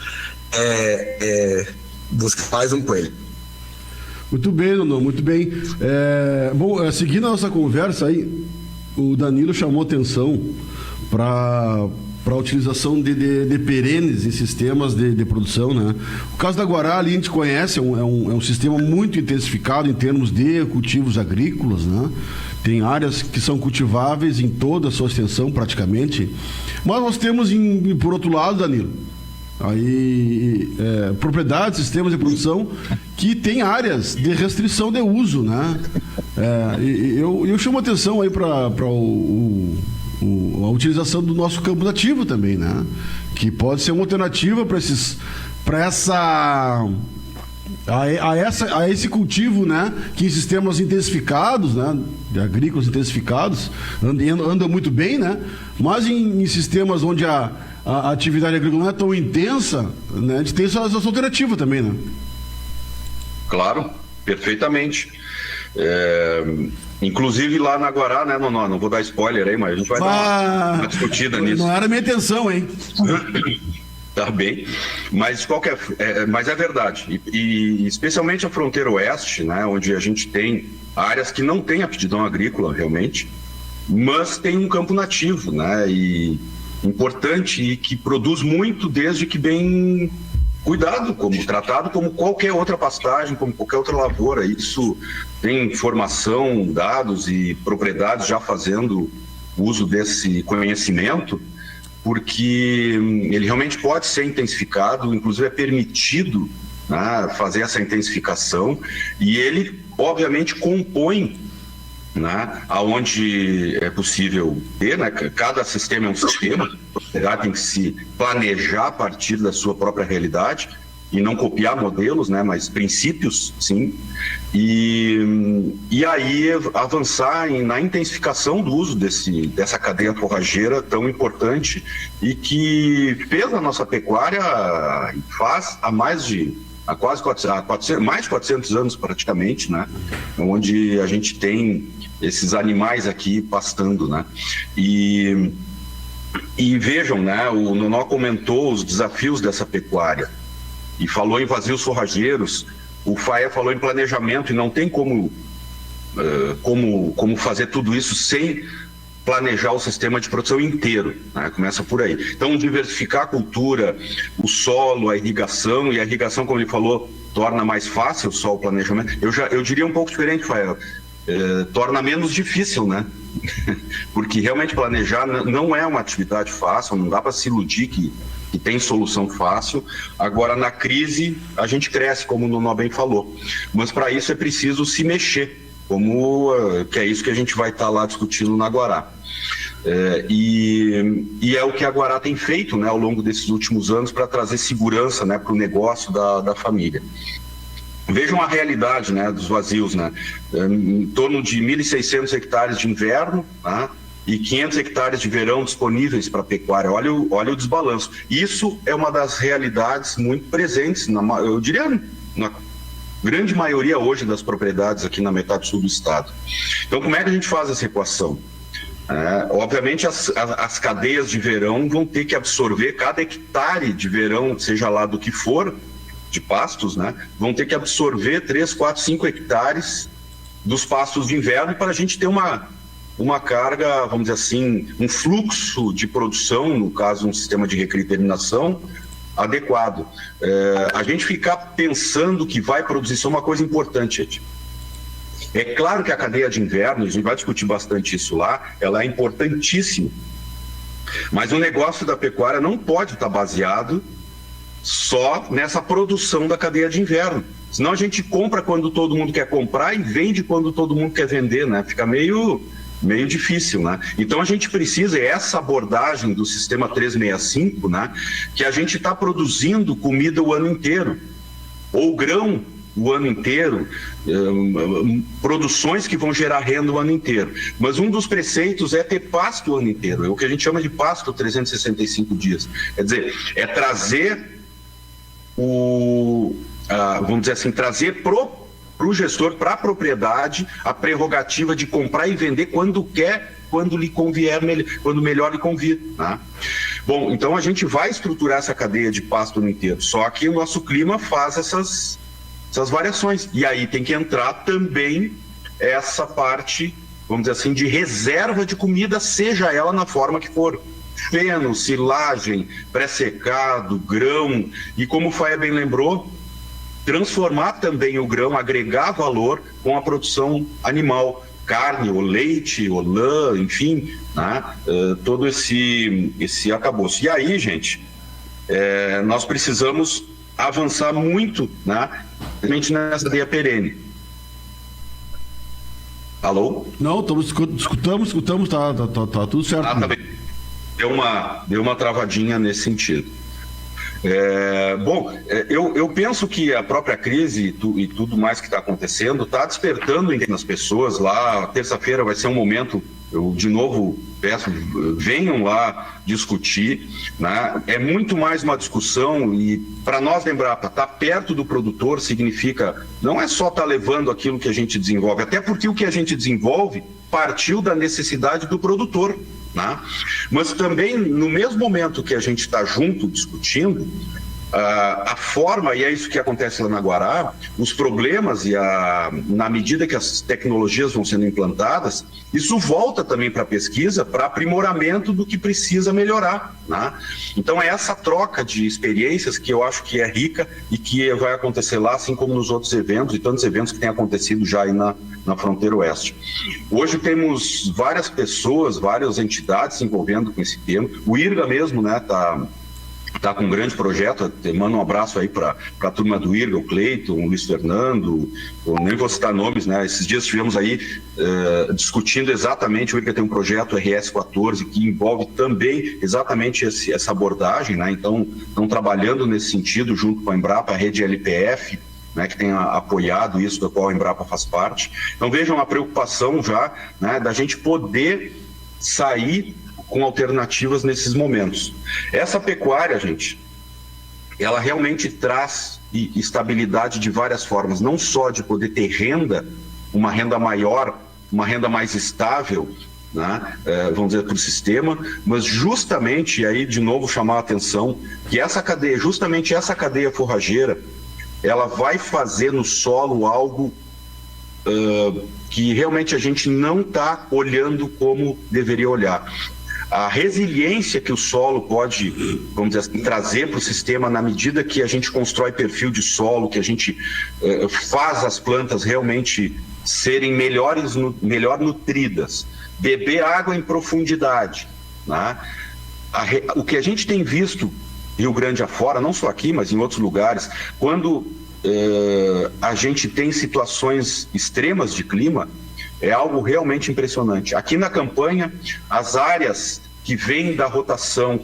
buscar mais um coelho. Muito bem, Nuno, muito bem. Bom, seguindo a nossa conversa aí, o Danilo chamou atenção para a utilização de perenes em sistemas de produção, né? O caso da Guará ali a gente conhece, é um sistema muito intensificado em termos de cultivos agrícolas, né? Tem áreas que são cultiváveis em toda a sua extensão praticamente, mas nós temos por outro lado, Danilo, aí propriedades, sistemas de produção que tem áreas de restrição de uso, né? Eu chamo atenção aí para a utilização do nosso campo nativo também, né? Que pode ser uma alternativa a esse cultivo, né? Que em sistemas intensificados, né? Agrícolas intensificados andam muito bem, né? Mas em sistemas onde a atividade agrícola não é tão intensa, né? A gente tem essa alternativa também, né? Claro, perfeitamente. Inclusive lá na Guará, né? Não vou dar spoiler aí, mas a gente vai dar uma discutida nisso. Não era minha intenção, hein? Tá bem, mas mas é verdade, e especialmente a fronteira oeste, né, onde a gente tem áreas que não têm aptidão agrícola realmente, mas tem um campo nativo, né, importante, e que produz muito desde que bem cuidado, tratado como qualquer outra pastagem, como qualquer outra lavoura. Isso tem informação, dados e propriedades já fazendo uso desse conhecimento, porque ele realmente pode ser intensificado, inclusive é permitido, né, fazer essa intensificação, e ele obviamente compõe, né, aonde é possível ter, né, cada sistema é um sistema, a propriedade tem que se planejar a partir da sua própria realidade e não copiar modelos, né, mas princípios, sim, e aí avançar na intensificação do uso dessa cadeia forrageira tão importante e que fez a nossa pecuária, faz mais de 400 anos praticamente, né, onde a gente tem esses animais aqui pastando, né, e vejam, né, o Nonó comentou os desafios dessa pecuária e falou em vazios forrageiros. O Faé falou em planejamento, e não tem como fazer tudo isso sem planejar o sistema de produção inteiro, né? Começa por aí. Então, diversificar a cultura, o solo, a irrigação, e a irrigação, como ele falou, torna mais fácil só o planejamento. Eu diria um pouco diferente, Fael, torna menos difícil, né? Porque realmente planejar não é uma atividade fácil, não dá para se iludir que tem solução fácil. Agora, na crise, a gente cresce, como o Nonó bem falou, mas para isso é preciso se mexer, que é isso que a gente vai estar lá discutindo na Guará. E é o que a Guará tem feito, né, ao longo desses últimos anos para trazer segurança, né, para o negócio da família. Vejam a realidade, né, dos vazios, né, em torno de 1.600 hectares de inverno, né, e 500 hectares de verão disponíveis para pecuária. Olha o desbalanço. Isso é uma das realidades muito presentes, eu diria, na grande maioria hoje das propriedades aqui na metade sul do estado. Então, como é que a gente faz essa equação? Obviamente, as cadeias de verão vão ter que absorver cada hectare de verão, seja lá do que for, de pastos, né? Vão ter que absorver 3, 4, 5 hectares dos pastos de inverno para a gente ter uma carga, vamos dizer assim, um fluxo de produção, no caso um sistema de recria e terminação adequado. A gente ficar pensando que vai produzir, isso é uma coisa importante, gente. É claro que a cadeia de inverno, a gente vai discutir bastante isso lá, ela é importantíssima, mas o negócio da pecuária não pode estar baseado só nessa produção da cadeia de inverno. Senão a gente compra quando todo mundo quer comprar e vende quando todo mundo quer vender, né? Fica meio difícil, né? Então a gente precisa, essa abordagem do sistema 365, né? Que a gente está produzindo comida o ano inteiro, ou grão o ano inteiro, produções que vão gerar renda o ano inteiro. Mas um dos preceitos é ter pasto o ano inteiro, é o que a gente chama de pasto 365 dias. Quer dizer, é trazer vamos dizer assim, trazer para o gestor, para a propriedade, a prerrogativa de comprar e vender quando quer, quando lhe convier, quando melhor lhe convir, né? Bom, então a gente vai estruturar essa cadeia de pasto no inteiro, só que o nosso clima faz essas variações, e aí tem que entrar também essa parte, vamos dizer assim, de reserva de comida, seja ela na forma que for. Feno, silagem, pré-secado, grão, e como o Faia bem lembrou, transformar também o grão, agregar valor com a produção animal, carne, ou leite, ou lã, enfim, né? Todo esse arcabouço. E aí, gente, nós precisamos avançar muito, né? Nessa cadeia perene. Alô? Não, escutamos, tá tudo certo. Tá bem. Deu uma travadinha nesse sentido. Eu penso que a própria crise e tudo mais que está acontecendo está despertando nas pessoas. Lá, terça-feira vai ser um momento, eu de novo peço, venham lá discutir, né? É muito mais uma discussão, e para nós lembrar, estar perto do produtor significa, não é só estar levando aquilo que a gente desenvolve, até porque o que a gente desenvolve partiu da necessidade do produtor, né? Mas também, no mesmo momento que a gente está junto discutindo, a forma, e é isso que acontece lá na Guará, os problemas na medida que as tecnologias vão sendo implantadas, isso volta também para a pesquisa, para aprimoramento do que precisa melhorar, né? Então é essa troca de experiências que eu acho que é rica e que vai acontecer lá, assim como nos outros eventos e tantos eventos que têm acontecido já aí na fronteira oeste. Hoje temos várias pessoas, várias entidades se envolvendo com esse tema. O IRGA mesmo, né, tá com um grande projeto. Mando um abraço aí para a turma do IRGA, o Cleiton, o Luiz Fernando, eu nem vou citar nomes, né? Esses dias estivemos aí discutindo exatamente, o IRGA tem um projeto RS14 que envolve também exatamente essa abordagem, né? Então, estão trabalhando nesse sentido junto com a Embrapa, a rede LPF, né, que tem apoiado isso, da qual a Embrapa faz parte. Então vejam a preocupação já, né, da gente poder sair com alternativas nesses momentos. Essa pecuária, gente, ela realmente traz estabilidade de várias formas, não só de poder ter renda, uma renda maior, uma renda mais estável, né, vamos dizer, para o sistema, mas justamente, e aí de novo chamar a atenção, que justamente essa cadeia forrageira, ela vai fazer no solo algo que realmente a gente não está olhando como deveria olhar. A resiliência que o solo pode, vamos dizer assim, trazer para o sistema na medida que a gente constrói perfil de solo, que a gente faz as plantas realmente serem melhor nutridas, beber água em profundidade, né? O que a gente tem visto Rio Grande afora, não só aqui, mas em outros lugares, quando a gente tem situações extremas de clima, é algo realmente impressionante. Aqui na campanha, as áreas que vêm da rotação,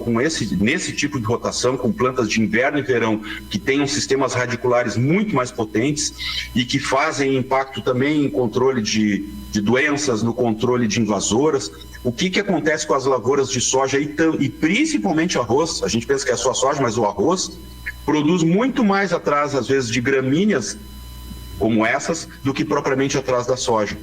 nesse tipo de rotação, com plantas de inverno e verão, que tenham sistemas radiculares muito mais potentes e que fazem impacto também em controle de doenças, no controle de invasoras. O que acontece com as lavouras de soja e principalmente arroz? A gente pensa que é só soja, mas o arroz produz muito mais atrás, às vezes, de gramíneas como essas, do que propriamente atrás da soja.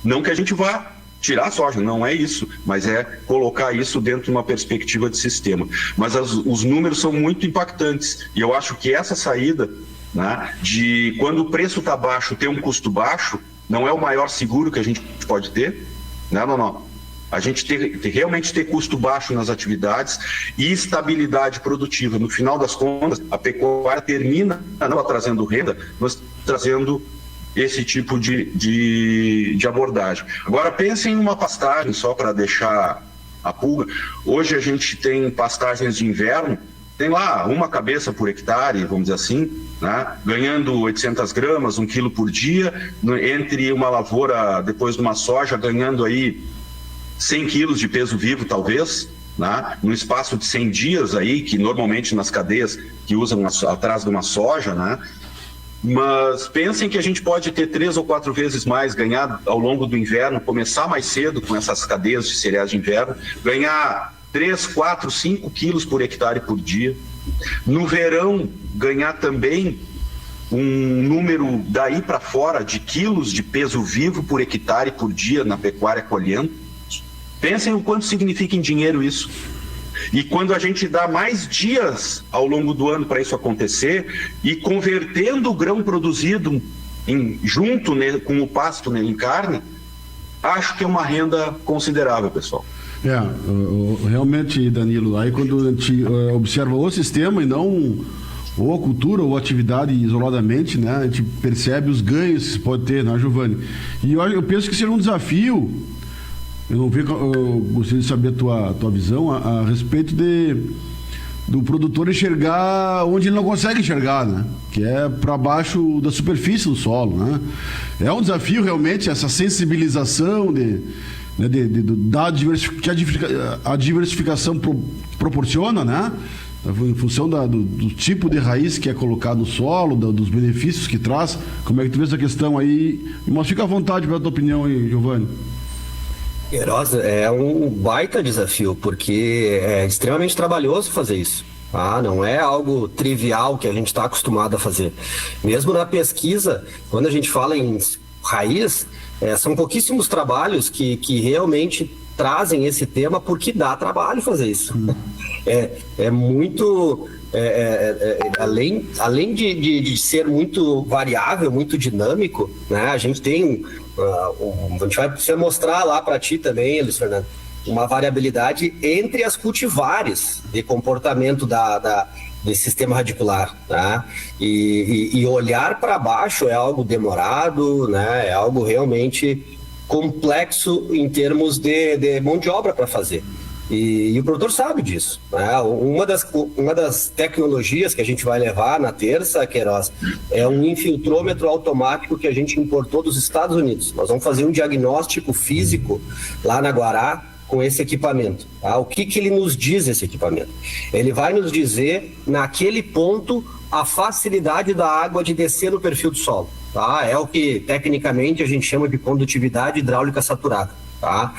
Não que a gente vá tirar a soja, não é isso, mas é colocar isso dentro de uma perspectiva de sistema. Mas os números são muito impactantes, e eu acho que essa saída, né, de quando o preço está baixo, ter um custo baixo, não é o maior seguro que a gente pode ter. Não. A gente realmente ter custo baixo nas atividades e estabilidade produtiva. No final das contas, a pecuária termina não trazendo renda, mas trazendo esse tipo de abordagem. Agora, pensem em uma pastagem, só para deixar a pulga. Hoje a gente tem pastagens de inverno, tem lá uma cabeça por hectare, vamos dizer assim, né? Ganhando 800 gramas, 1 quilo por dia, entre uma lavoura, depois de uma soja, ganhando aí 100 quilos de peso vivo, talvez, né? No espaço de 100 dias aí, que normalmente nas cadeias que usam atrás de uma soja, né? Mas pensem que a gente pode ter 3 ou 4 vezes mais, ganhar ao longo do inverno, começar mais cedo com essas cadeias de cereais de inverno, ganhar 3, 4, 5 quilos por hectare por dia. No verão, ganhar também um número daí para fora de quilos de peso vivo por hectare por dia na pecuária colhendo. Pensem o quanto significa em dinheiro isso. E quando a gente dá mais dias ao longo do ano para isso acontecer e convertendo o grão produzido junto com o pasto em carne, acho que é uma renda considerável, pessoal. Realmente, Danilo, aí quando a gente observa o sistema e não ou a cultura ou a atividade isoladamente, né, a gente percebe os ganhos que se pode ter, né, Giovanni? E eu penso que seria um desafio. Eu gostaria de saber a tua visão a respeito do produtor enxergar onde ele não consegue enxergar, né? Que é para baixo da superfície do solo, né? É um desafio realmente essa sensibilização que a diversificação proporciona, né? Em função do tipo de raiz que é colocado no solo, dos benefícios que traz. Como é que tu vê essa questão aí? Mas fica à vontade para a tua opinião aí, Giovanni. Queiroz, é um baita desafio, porque é extremamente trabalhoso fazer isso. Não é algo trivial que a gente está acostumado a fazer. Mesmo na pesquisa, quando a gente fala em raiz, são pouquíssimos trabalhos que realmente trazem esse tema, porque dá trabalho fazer isso. É muito... além de ser muito variável, muito dinâmico, né, a gente tem... a gente vai precisar mostrar lá para ti também, Luiz Fernando, uma variabilidade entre as cultivares de comportamento desse sistema radicular, né? E olhar para baixo é algo demorado, né? É algo realmente complexo em termos de mão de obra para fazer. E o produtor sabe disso, né? Uma das tecnologias que a gente vai levar na terça, Queiroz, é um infiltrômetro automático que a gente importou dos Estados Unidos. Nós vamos fazer um diagnóstico físico lá na Guará com esse equipamento. Tá? O que ele nos diz, esse equipamento? Ele vai nos dizer, naquele ponto, a facilidade da água de descer no perfil do solo. Tá? É o que, tecnicamente, a gente chama de condutividade hidráulica saturada. Tá?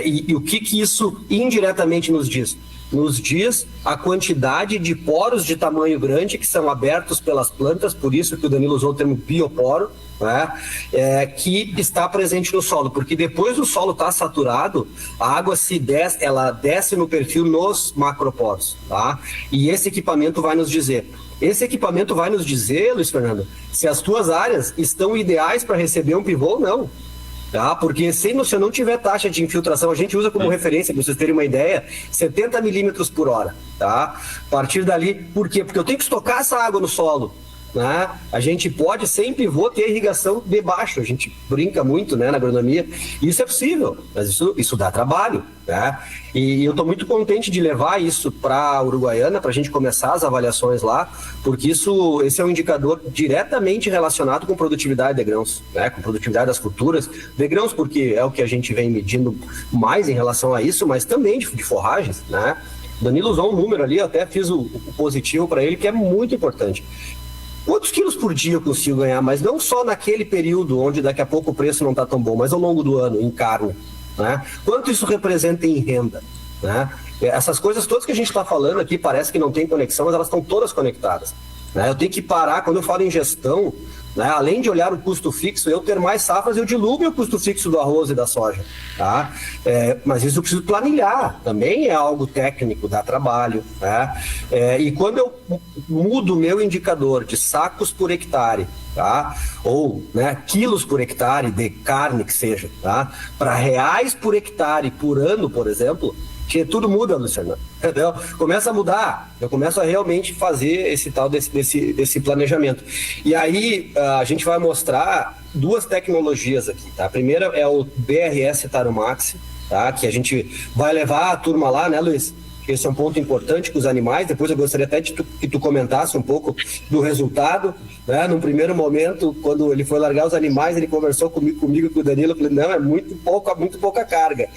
E o que isso indiretamente nos diz? nos diz a quantidade de poros de tamanho grande que são abertos pelas plantas, por isso que o Danilo usou o termo bioporo, né, que está presente no solo, porque depois do solo estar saturado, a água ela desce no perfil nos macroporos, tá? E esse equipamento vai nos dizer. Luiz Fernando, se as tuas áreas estão ideais para receber um pivô ou não. Tá? Porque se você não tiver taxa de infiltração, a gente usa como referência, para vocês terem uma ideia, 70 milímetros por hora. Tá? A partir dali, por quê? Porque eu tenho que estocar essa água no solo. Né? A gente pode, sem pivô, ter irrigação debaixo. A gente brinca muito, né, na agronomia. Isso é possível, mas isso dá trabalho. Né? E eu estou muito contente de levar isso para a Uruguaiana, para a gente começar as avaliações lá, porque esse é um indicador diretamente relacionado com produtividade de grãos, né? Com produtividade das culturas. De grãos, porque é o que a gente vem medindo mais em relação a isso, mas também de forragens. Né? Danilo usou um número ali, eu até fiz o positivo para ele, que é muito importante. Quantos quilos por dia eu consigo ganhar? Mas não só naquele período onde daqui a pouco o preço não está tão bom, mas ao longo do ano, em carne. Né? Quanto isso representa em renda? Né? Essas coisas todas que a gente está falando aqui parece que não tem conexão, mas elas estão todas conectadas. Né? Eu tenho que parar, quando eu falo em gestão, né, além de olhar o custo fixo, eu ter mais safras, eu diluo o custo fixo do arroz e da soja. Tá? Mas isso eu preciso planilhar, também é algo técnico, dá trabalho. Né? E quando eu mudo o meu indicador de sacos por hectare, tá? Ou, né, quilos por hectare de carne que seja, tá? Para reais por hectare por ano, por exemplo, que tudo muda, Luciano. Entendeu? Começa a mudar, eu começo a realmente fazer esse tal desse planejamento. E aí a gente vai mostrar duas tecnologias aqui, tá? A primeira é o BRS Taromax, tá? Que a gente vai levar a turma lá, né, Luiz? Esse é um ponto importante com os animais. Depois eu gostaria até que tu comentasse um pouco do resultado. Né? Num primeiro momento, quando ele foi largar os animais, ele conversou comigo e com o Danilo. Eu falei, não, é muito pouca carga.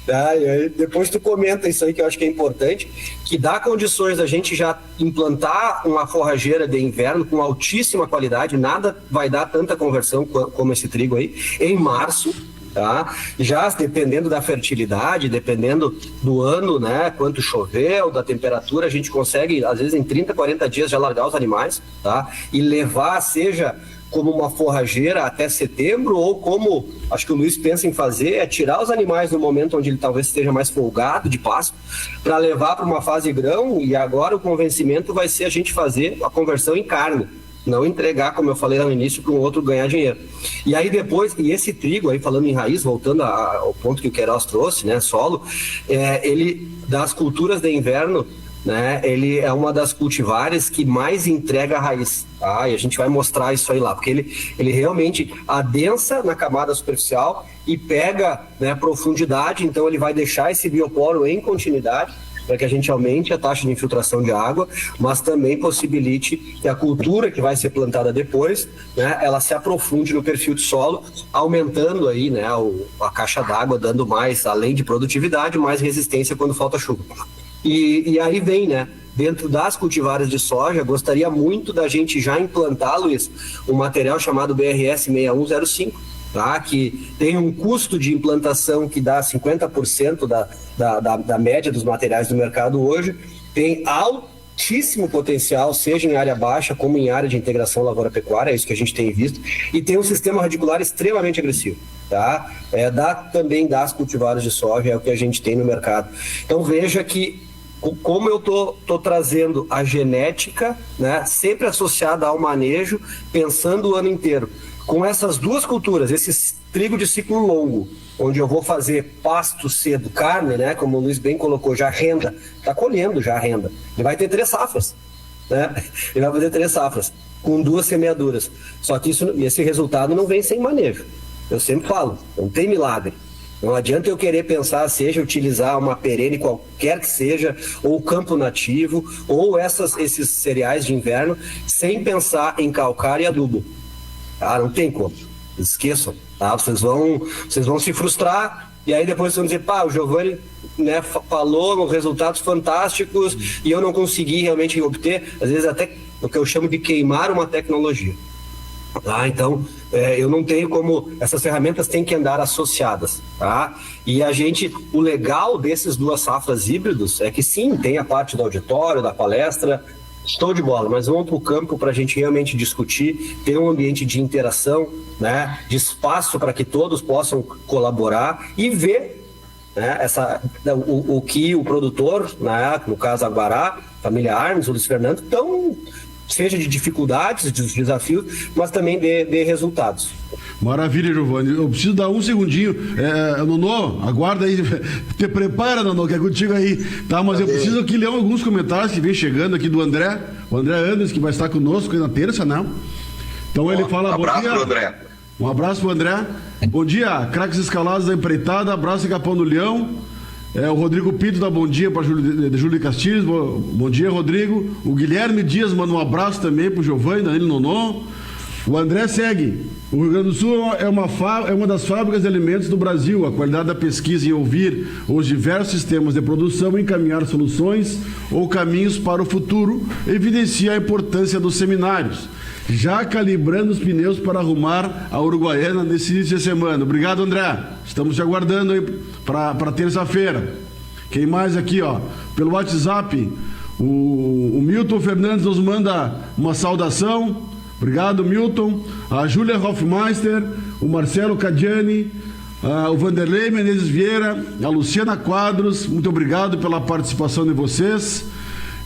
Tá? E aí, depois tu comenta isso aí, que eu acho que é importante, que dá condições da gente já implantar uma forrageira de inverno com altíssima qualidade. Nada vai dar tanta conversão como esse trigo aí, em março. Tá? Já dependendo da fertilidade, dependendo do ano, né, quanto choveu, da temperatura, a gente consegue, às vezes em 30, 40 dias já largar os animais, tá? E levar, seja como uma forrageira até setembro, ou como, acho que o Luiz pensa em fazer, é tirar os animais no momento onde ele talvez esteja mais folgado de pasto, para levar para uma fase grão, e agora o convencimento vai ser a gente fazer a conversão em carne. Não entregar, como eu falei lá no início, para um outro ganhar dinheiro. E aí depois, e esse trigo aí, falando em raiz, voltando ao ponto que o Queiroz trouxe, né, solo, ele, das culturas de inverno, né, ele é uma das cultivares que mais entrega a raiz, tá? E a gente vai mostrar isso aí lá, porque ele realmente adensa na camada superficial e pega, né, profundidade, então ele vai deixar esse bioporo em continuidade, para que a gente aumente a taxa de infiltração de água, mas também possibilite que a cultura que vai ser plantada depois, né, ela se aprofunde no perfil de solo, aumentando aí, né, a caixa d'água, dando mais, além de produtividade, mais resistência quando falta chuva. E aí vem, né, dentro das cultivares de soja, gostaria muito da gente já implantar, Luiz, um material chamado BRS 6105, tá? Que tem um custo de implantação que dá 50% da média dos materiais do mercado hoje, tem altíssimo potencial, seja em área baixa como em área de integração lavoura-pecuária, é isso que a gente tem visto, e tem um sistema radicular extremamente agressivo. Tá? Também das cultivares de soja, é o que a gente tem no mercado. Então veja que como eu tô trazendo a genética, né, sempre associada ao manejo, pensando o ano inteiro. Com essas duas culturas, esse trigo de ciclo longo, onde eu vou fazer pasto cedo, carne, né, como o Luiz bem colocou, já renda, está colhendo já a renda. Ele vai ter 3 safras, né? Ele vai fazer 3 safras, com 2 semeaduras. Só que esse resultado não vem sem manejo. Eu sempre falo, não tem milagre. Não adianta eu querer pensar, seja utilizar uma perene qualquer que seja, ou campo nativo, ou esses cereais de inverno, sem pensar em calcário e adubo. Ah, não tem como. Esqueçam. Tá? Vocês vão se frustrar, e aí depois vocês vão dizer, o Giovanni, né, falou resultados fantásticos e eu não consegui realmente obter, às vezes até o que eu chamo de queimar uma tecnologia. Tá? Então, eu não tenho como... Essas ferramentas têm que andar associadas. Tá? E o legal desses 2 safras híbridos é que sim, tem a parte do auditório, da palestra, estou de bola, mas vamos para o campo para a gente realmente discutir, ter um ambiente de interação, né, de espaço para que todos possam colaborar e ver, né, o que o produtor, né, no caso a Guará, família Armes, o Luiz Fernando, seja de dificuldades, de desafios, mas também de resultados. Maravilha, Giovanni. Eu preciso dar um segundinho. Nonô, aguarda aí. Te prepara, Nonô, que é contigo aí. Tá, mas eu preciso aqui ler alguns comentários que vem chegando aqui do André. O André Anderson, que vai estar conosco na terça, não? Então ele fala... Um abraço pro André. Um abraço pro André. Bom dia, craques escalados da empreitada. Abraço e Capão do Leão. O Rodrigo Pinto dá bom dia para Júlio Castilhos. Bom dia, Rodrigo. O Guilherme Dias manda um abraço também pro Giovanni, Danilo Nonô. O André segue. O Rio Grande do Sul é uma das fábricas de alimentos do Brasil. A qualidade da pesquisa em ouvir os diversos sistemas de produção e encaminhar soluções ou caminhos para o futuro evidencia a importância dos seminários. Já calibrando os pneus para arrumar a Uruguaiana nesse início de semana. Obrigado, André. Estamos te aguardando aí para terça-feira. Quem mais aqui, ó? Pelo WhatsApp, o Milton Fernandes nos manda uma saudação. Obrigado, Milton. A Júlia Hoffmeister, o Marcelo Cadiani, o Vanderlei Menezes Vieira, a Luciana Quadros, muito obrigado pela participação de vocês.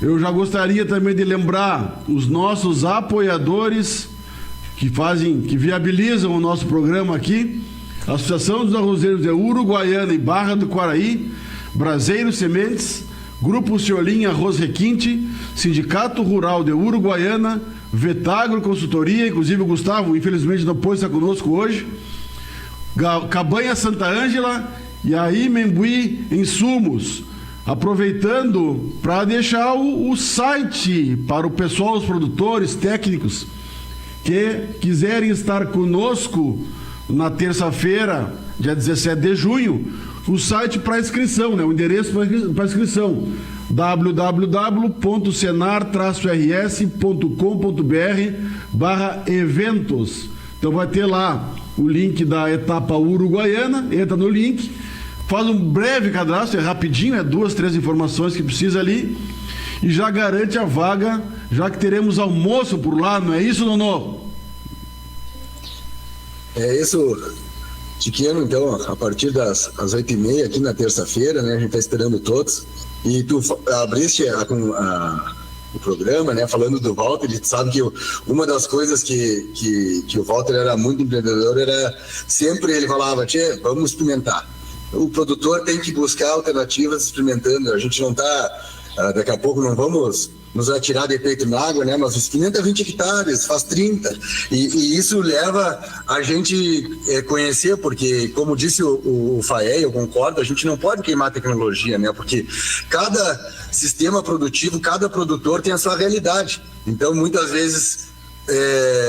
Eu já gostaria também de lembrar os nossos apoiadores que viabilizam o nosso programa aqui: Associação dos Arrozeiros de Uruguaiana e Barra do Quaraí, Braseiro Sementes, Grupo Ciolim Arroz Requinte, Sindicato Rural de Uruguaiana, Vetagro Consultoria, inclusive o Gustavo, infelizmente não pôde estar conosco hoje, Cabanha Santa Ângela e a Imembuí Insumos. Aproveitando para deixar o site para o pessoal, os produtores, técnicos que quiserem estar conosco na terça-feira, dia 17 de junho, o site para inscrição, né? O endereço para inscrição: www.senar-rs.com.br/eventos. Então vai ter lá o link da etapa uruguaiana, entra no link, faz um breve cadastro, é rapidinho, 2, 3 informações que precisa ali e já garante a vaga, já que teremos almoço por lá, não é isso, Nonô? É isso, Tiquino. Então, a partir das 8h30 aqui na terça-feira, né, a gente está esperando todos. E tu abriste o programa, né, falando do Walter. E tu sabe que uma das coisas que o Walter era muito empreendedor era sempre ele falava: tchê, vamos experimentar. O produtor tem que buscar alternativas experimentando. A gente não está, daqui a pouco não vamos nos atirar de peito na água, né? Mas experimenta 20 hectares, faz 30. E isso leva a gente conhecer, porque, como disse o Faé, eu concordo, a gente não pode queimar a tecnologia, né? Porque cada sistema produtivo, cada produtor tem a sua realidade. Então, muitas vezes,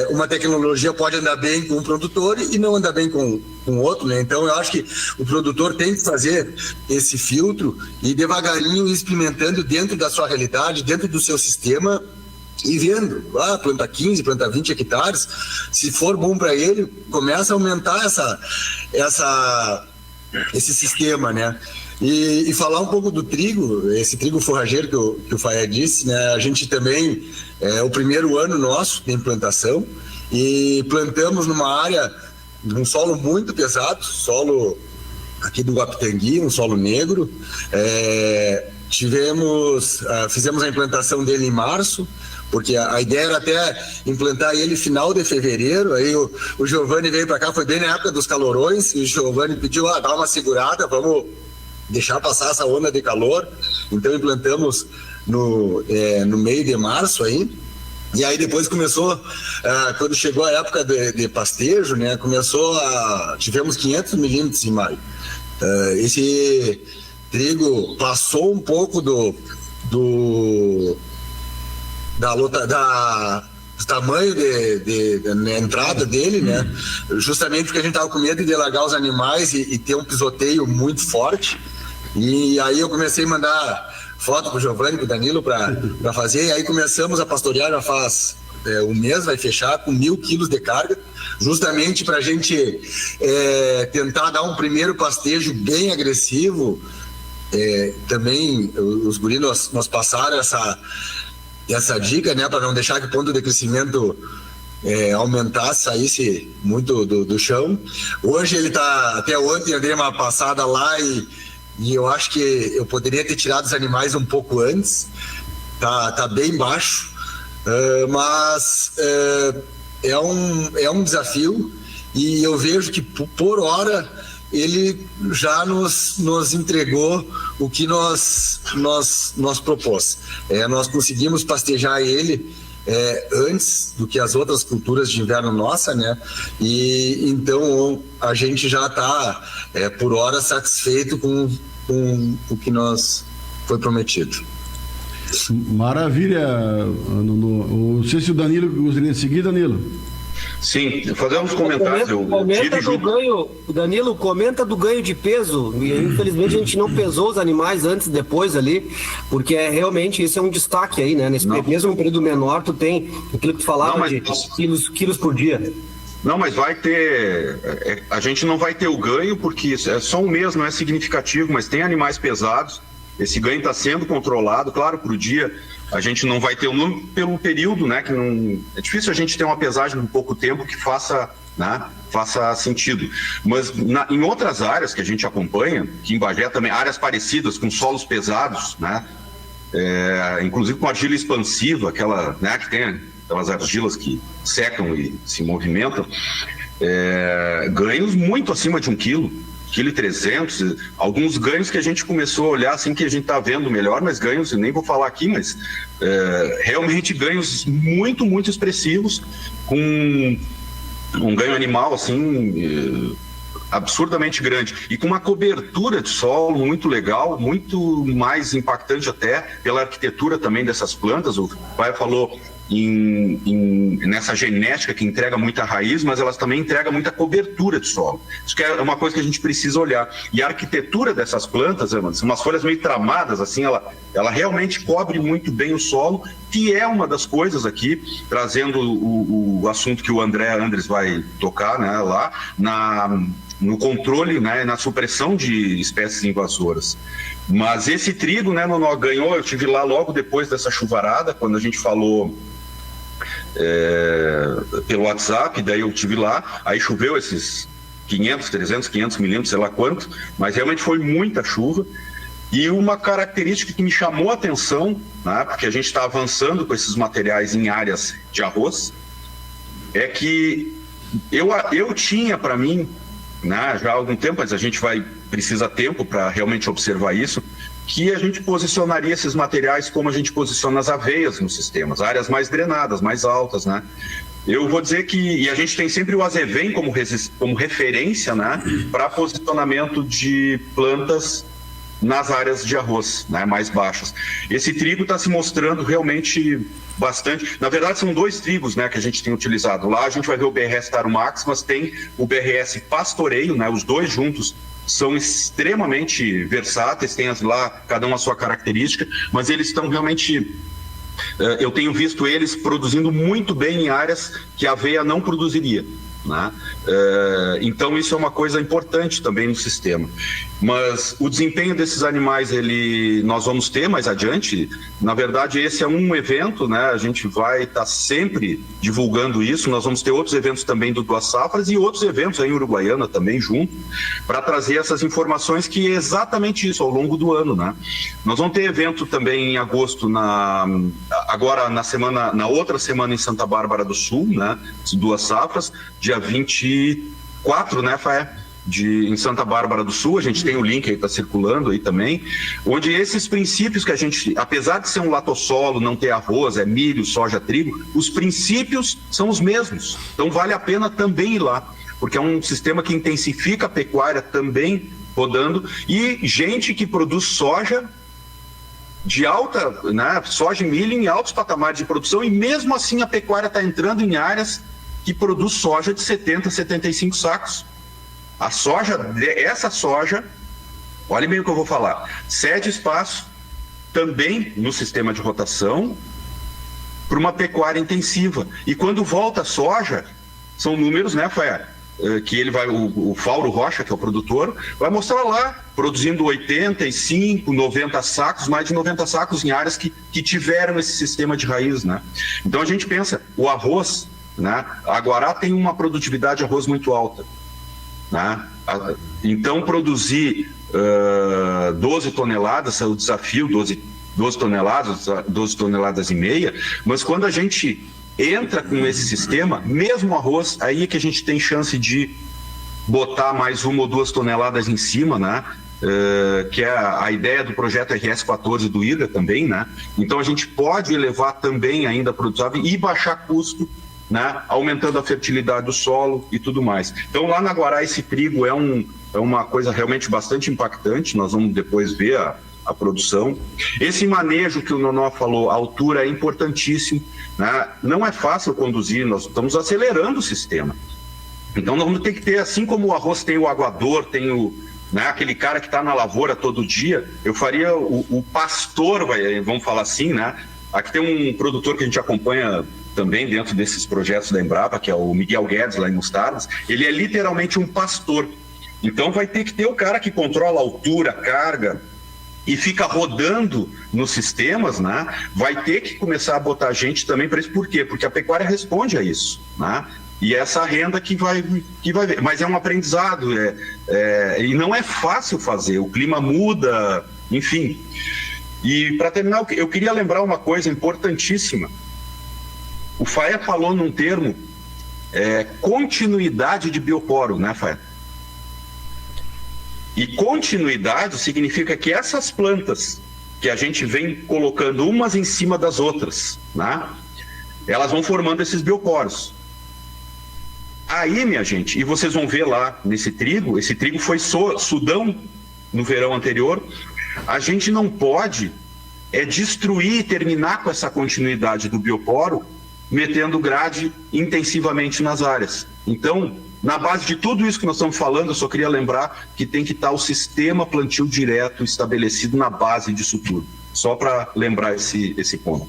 uma tecnologia pode andar bem com um produtor e não andar bem com outro, né? Então eu acho que o produtor tem que fazer esse filtro e devagarinho ir experimentando dentro da sua realidade, dentro do seu sistema e vendo, planta 15, planta 20 hectares, se for bom para ele, começa a aumentar esse sistema, né? E falar um pouco do trigo, esse trigo forrageiro que o Faé disse, né? A gente também, é o primeiro ano nosso de implantação e plantamos numa área, num solo muito pesado, solo aqui do Guapitangui, um solo negro. Fizemos a implantação dele em março, porque a ideia era até implantar ele final de fevereiro. Aí o Giovanni veio para cá, foi bem na época dos calorões, e o Giovanni pediu, dá uma segurada, vamos deixar passar essa onda de calor. Então implantamos no meio de março aí. E aí depois começou, quando chegou a época de pastejo, né, tivemos 500 milímetros em maio. Esse trigo passou um pouco do tamanho da entrada dele, né? Justamente porque a gente estava com medo de largar os animais e ter um pisoteio muito forte. E aí eu comecei a mandar foto pro Giovanni, pro Danilo para fazer, e aí começamos a pastorear já faz o mês vai fechar com 1.000 quilos de carga, justamente para a gente tentar dar um primeiro pastejo bem agressivo. Também os guris nós passaram essa dica, né, para não deixar que o ponto de crescimento aumentasse, saísse muito do chão. Hoje ele está, até ontem eu dei uma passada lá e eu acho que eu poderia ter tirado os animais um pouco antes. Tá bem baixo, mas é um desafio, e eu vejo que por hora ele já nos entregou o que nós propôs. Nós conseguimos pastejar ele antes do que as outras culturas de inverno nossa, né? E então a gente já está por hora satisfeito com o que nos foi prometido. Maravilha, Nuno. Não sei se o Danilo gostaria de seguir, Danilo. Sim, fazer uns comentários. Danilo, comenta do ganho de peso. Infelizmente a gente não pesou os animais antes e depois ali, porque realmente esse é um destaque aí, né? Mesmo período menor, tu tem aquilo que tu falava de quilos por dia. Não, mas vai ter. A gente não vai ter o ganho, porque é só um mês, não é significativo, mas tem animais pesados. Esse ganho está sendo controlado, claro, por dia a gente não vai ter o número pelo período, né? Que não é difícil a gente ter uma pesagem em pouco tempo que faça sentido. Mas em outras áreas que a gente acompanha, que em Bagé também, áreas parecidas com solos pesados, né? Inclusive com argila expansiva, aquela, né? Que tem aquelas argilas que secam e se movimentam, ganhos muito acima de 1 quilo. 1,3 kg, alguns ganhos que a gente começou a olhar assim, que a gente está vendo melhor, mas ganhos, eu nem vou falar aqui, mas realmente ganhos muito, muito expressivos, com um ganho animal assim absurdamente grande, e com uma cobertura de solo muito legal, muito mais impactante até pela arquitetura também dessas plantas. O pai falou nessa genética que entrega muita raiz, mas elas também entregam muita cobertura de solo. Isso que é uma coisa que a gente precisa olhar. E a arquitetura dessas plantas, são umas folhas meio tramadas, assim, ela realmente cobre muito bem o solo, que é uma das coisas aqui, trazendo o assunto que o Andres vai tocar, né, lá, no controle, né, na supressão de espécies invasoras. Mas esse trigo, né, Nonó, ganhou, eu estive lá logo depois dessa chuvarada, quando a gente falou pelo WhatsApp, daí eu estive lá, aí choveu esses 500 milímetros, sei lá quanto, mas realmente foi muita chuva. E uma característica que me chamou a atenção, né, porque a gente está avançando com esses materiais em áreas de arroz, é que eu tinha para mim, né, já há algum tempo, mas a gente precisa tempo para realmente observar isso, que a gente posicionaria esses materiais como a gente posiciona as aveias nos sistemas, áreas mais drenadas, mais altas, né? Eu vou dizer e a gente tem sempre o azevém como referência, né, para posicionamento de plantas nas áreas de arroz, né, mais baixas. Esse trigo está se mostrando realmente bastante. Na verdade, são 2 trigos, né, que a gente tem utilizado. Lá a gente vai ver o BRS Tarumax, mas tem o BRS Pastoreio, né, os 2 juntos são extremamente versáteis, tem lá cada um a sua característica, mas eles estão realmente... eu tenho visto eles produzindo muito bem em áreas que a aveia não produziria, né? Então isso é uma coisa importante também no sistema. Mas o desempenho desses animais nós vamos ter mais adiante. Na verdade, esse é um evento, né? A gente vai estar sempre divulgando isso. Nós vamos ter outros eventos também do Duas Safras e outros eventos aí em Uruguaiana também junto, para trazer essas informações, que é exatamente isso ao longo do ano, né? Nós vamos ter evento também em agosto, agora na outra semana em Santa Bárbara do Sul, né? Duas Safras, dia 24, né, Faé? Em Santa Bárbara do Sul, a gente tem o link aí, está circulando aí também, onde esses princípios que a gente, apesar de ser um latossolo, não ter arroz, é milho, soja, trigo, os princípios são os mesmos. Então vale a pena também ir lá, porque é um sistema que intensifica a pecuária também rodando, e gente que produz soja de alta, né, soja e milho em altos patamares de produção, e mesmo assim a pecuária está entrando em áreas que produz soja de 70, 75 sacos. A soja, essa soja, olha bem o que eu vou falar, cede espaço também no sistema de rotação para uma pecuária intensiva. E quando volta a soja, são números, né, Faé? Que ele vai, o Fauro Rocha, que é o produtor, vai mostrar lá, produzindo 85, 90 sacos, mais de 90 sacos em áreas que tiveram esse sistema de raiz, né? Então a gente pensa, o arroz, né? A Guará tem uma produtividade de arroz muito alta, né? Então produzir 12 toneladas, é o desafio, 12 toneladas e meia, mas quando a gente entra com esse sistema, mesmo o arroz, aí é que a gente tem chance de botar mais 1 ou 2 toneladas em cima, né? Que é a ideia do projeto RS14 do IDA também, né? Então a gente pode elevar também ainda a produtividade e baixar custo, né? Aumentando a fertilidade do solo e tudo mais. Então lá na Guará esse trigo é uma coisa realmente bastante impactante, nós vamos depois ver a produção. Esse manejo que o Nonó falou, a altura é importantíssimo, né? Não é fácil conduzir, nós estamos acelerando o sistema. Então nós vamos ter que ter, assim como o arroz tem o aguador, tem né, aquele cara que está na lavoura todo dia, eu faria o pastor, vamos falar assim, né? Aqui tem um produtor que a gente acompanha também dentro desses projetos da Embrapa, que é o Miguel Guedes, lá em Mostardas. Ele é literalmente um pastor. Então vai ter que ter o cara que controla a altura, a carga, e fica rodando nos sistemas, né? Vai ter que começar a botar gente também para isso. Por quê? Porque a pecuária responde a isso, né? E essa renda que vai ver. Mas é um aprendizado, e não é fácil fazer, o clima muda, enfim. E para terminar, eu queria lembrar uma coisa importantíssima. O Faé falou num termo, continuidade de bioporo, né, Faé? E continuidade significa que essas plantas que a gente vem colocando umas em cima das outras, né? Elas vão formando esses bioporos. Aí, minha gente, e vocês vão ver lá nesse trigo, esse trigo foi Sudão no verão anterior, a gente não pode destruir e terminar com essa continuidade do bioporo metendo grade intensivamente nas áreas. Então, na base de tudo isso que nós estamos falando, eu só queria lembrar que tem que estar o sistema plantio direto estabelecido na base disso tudo. Só para lembrar esse ponto.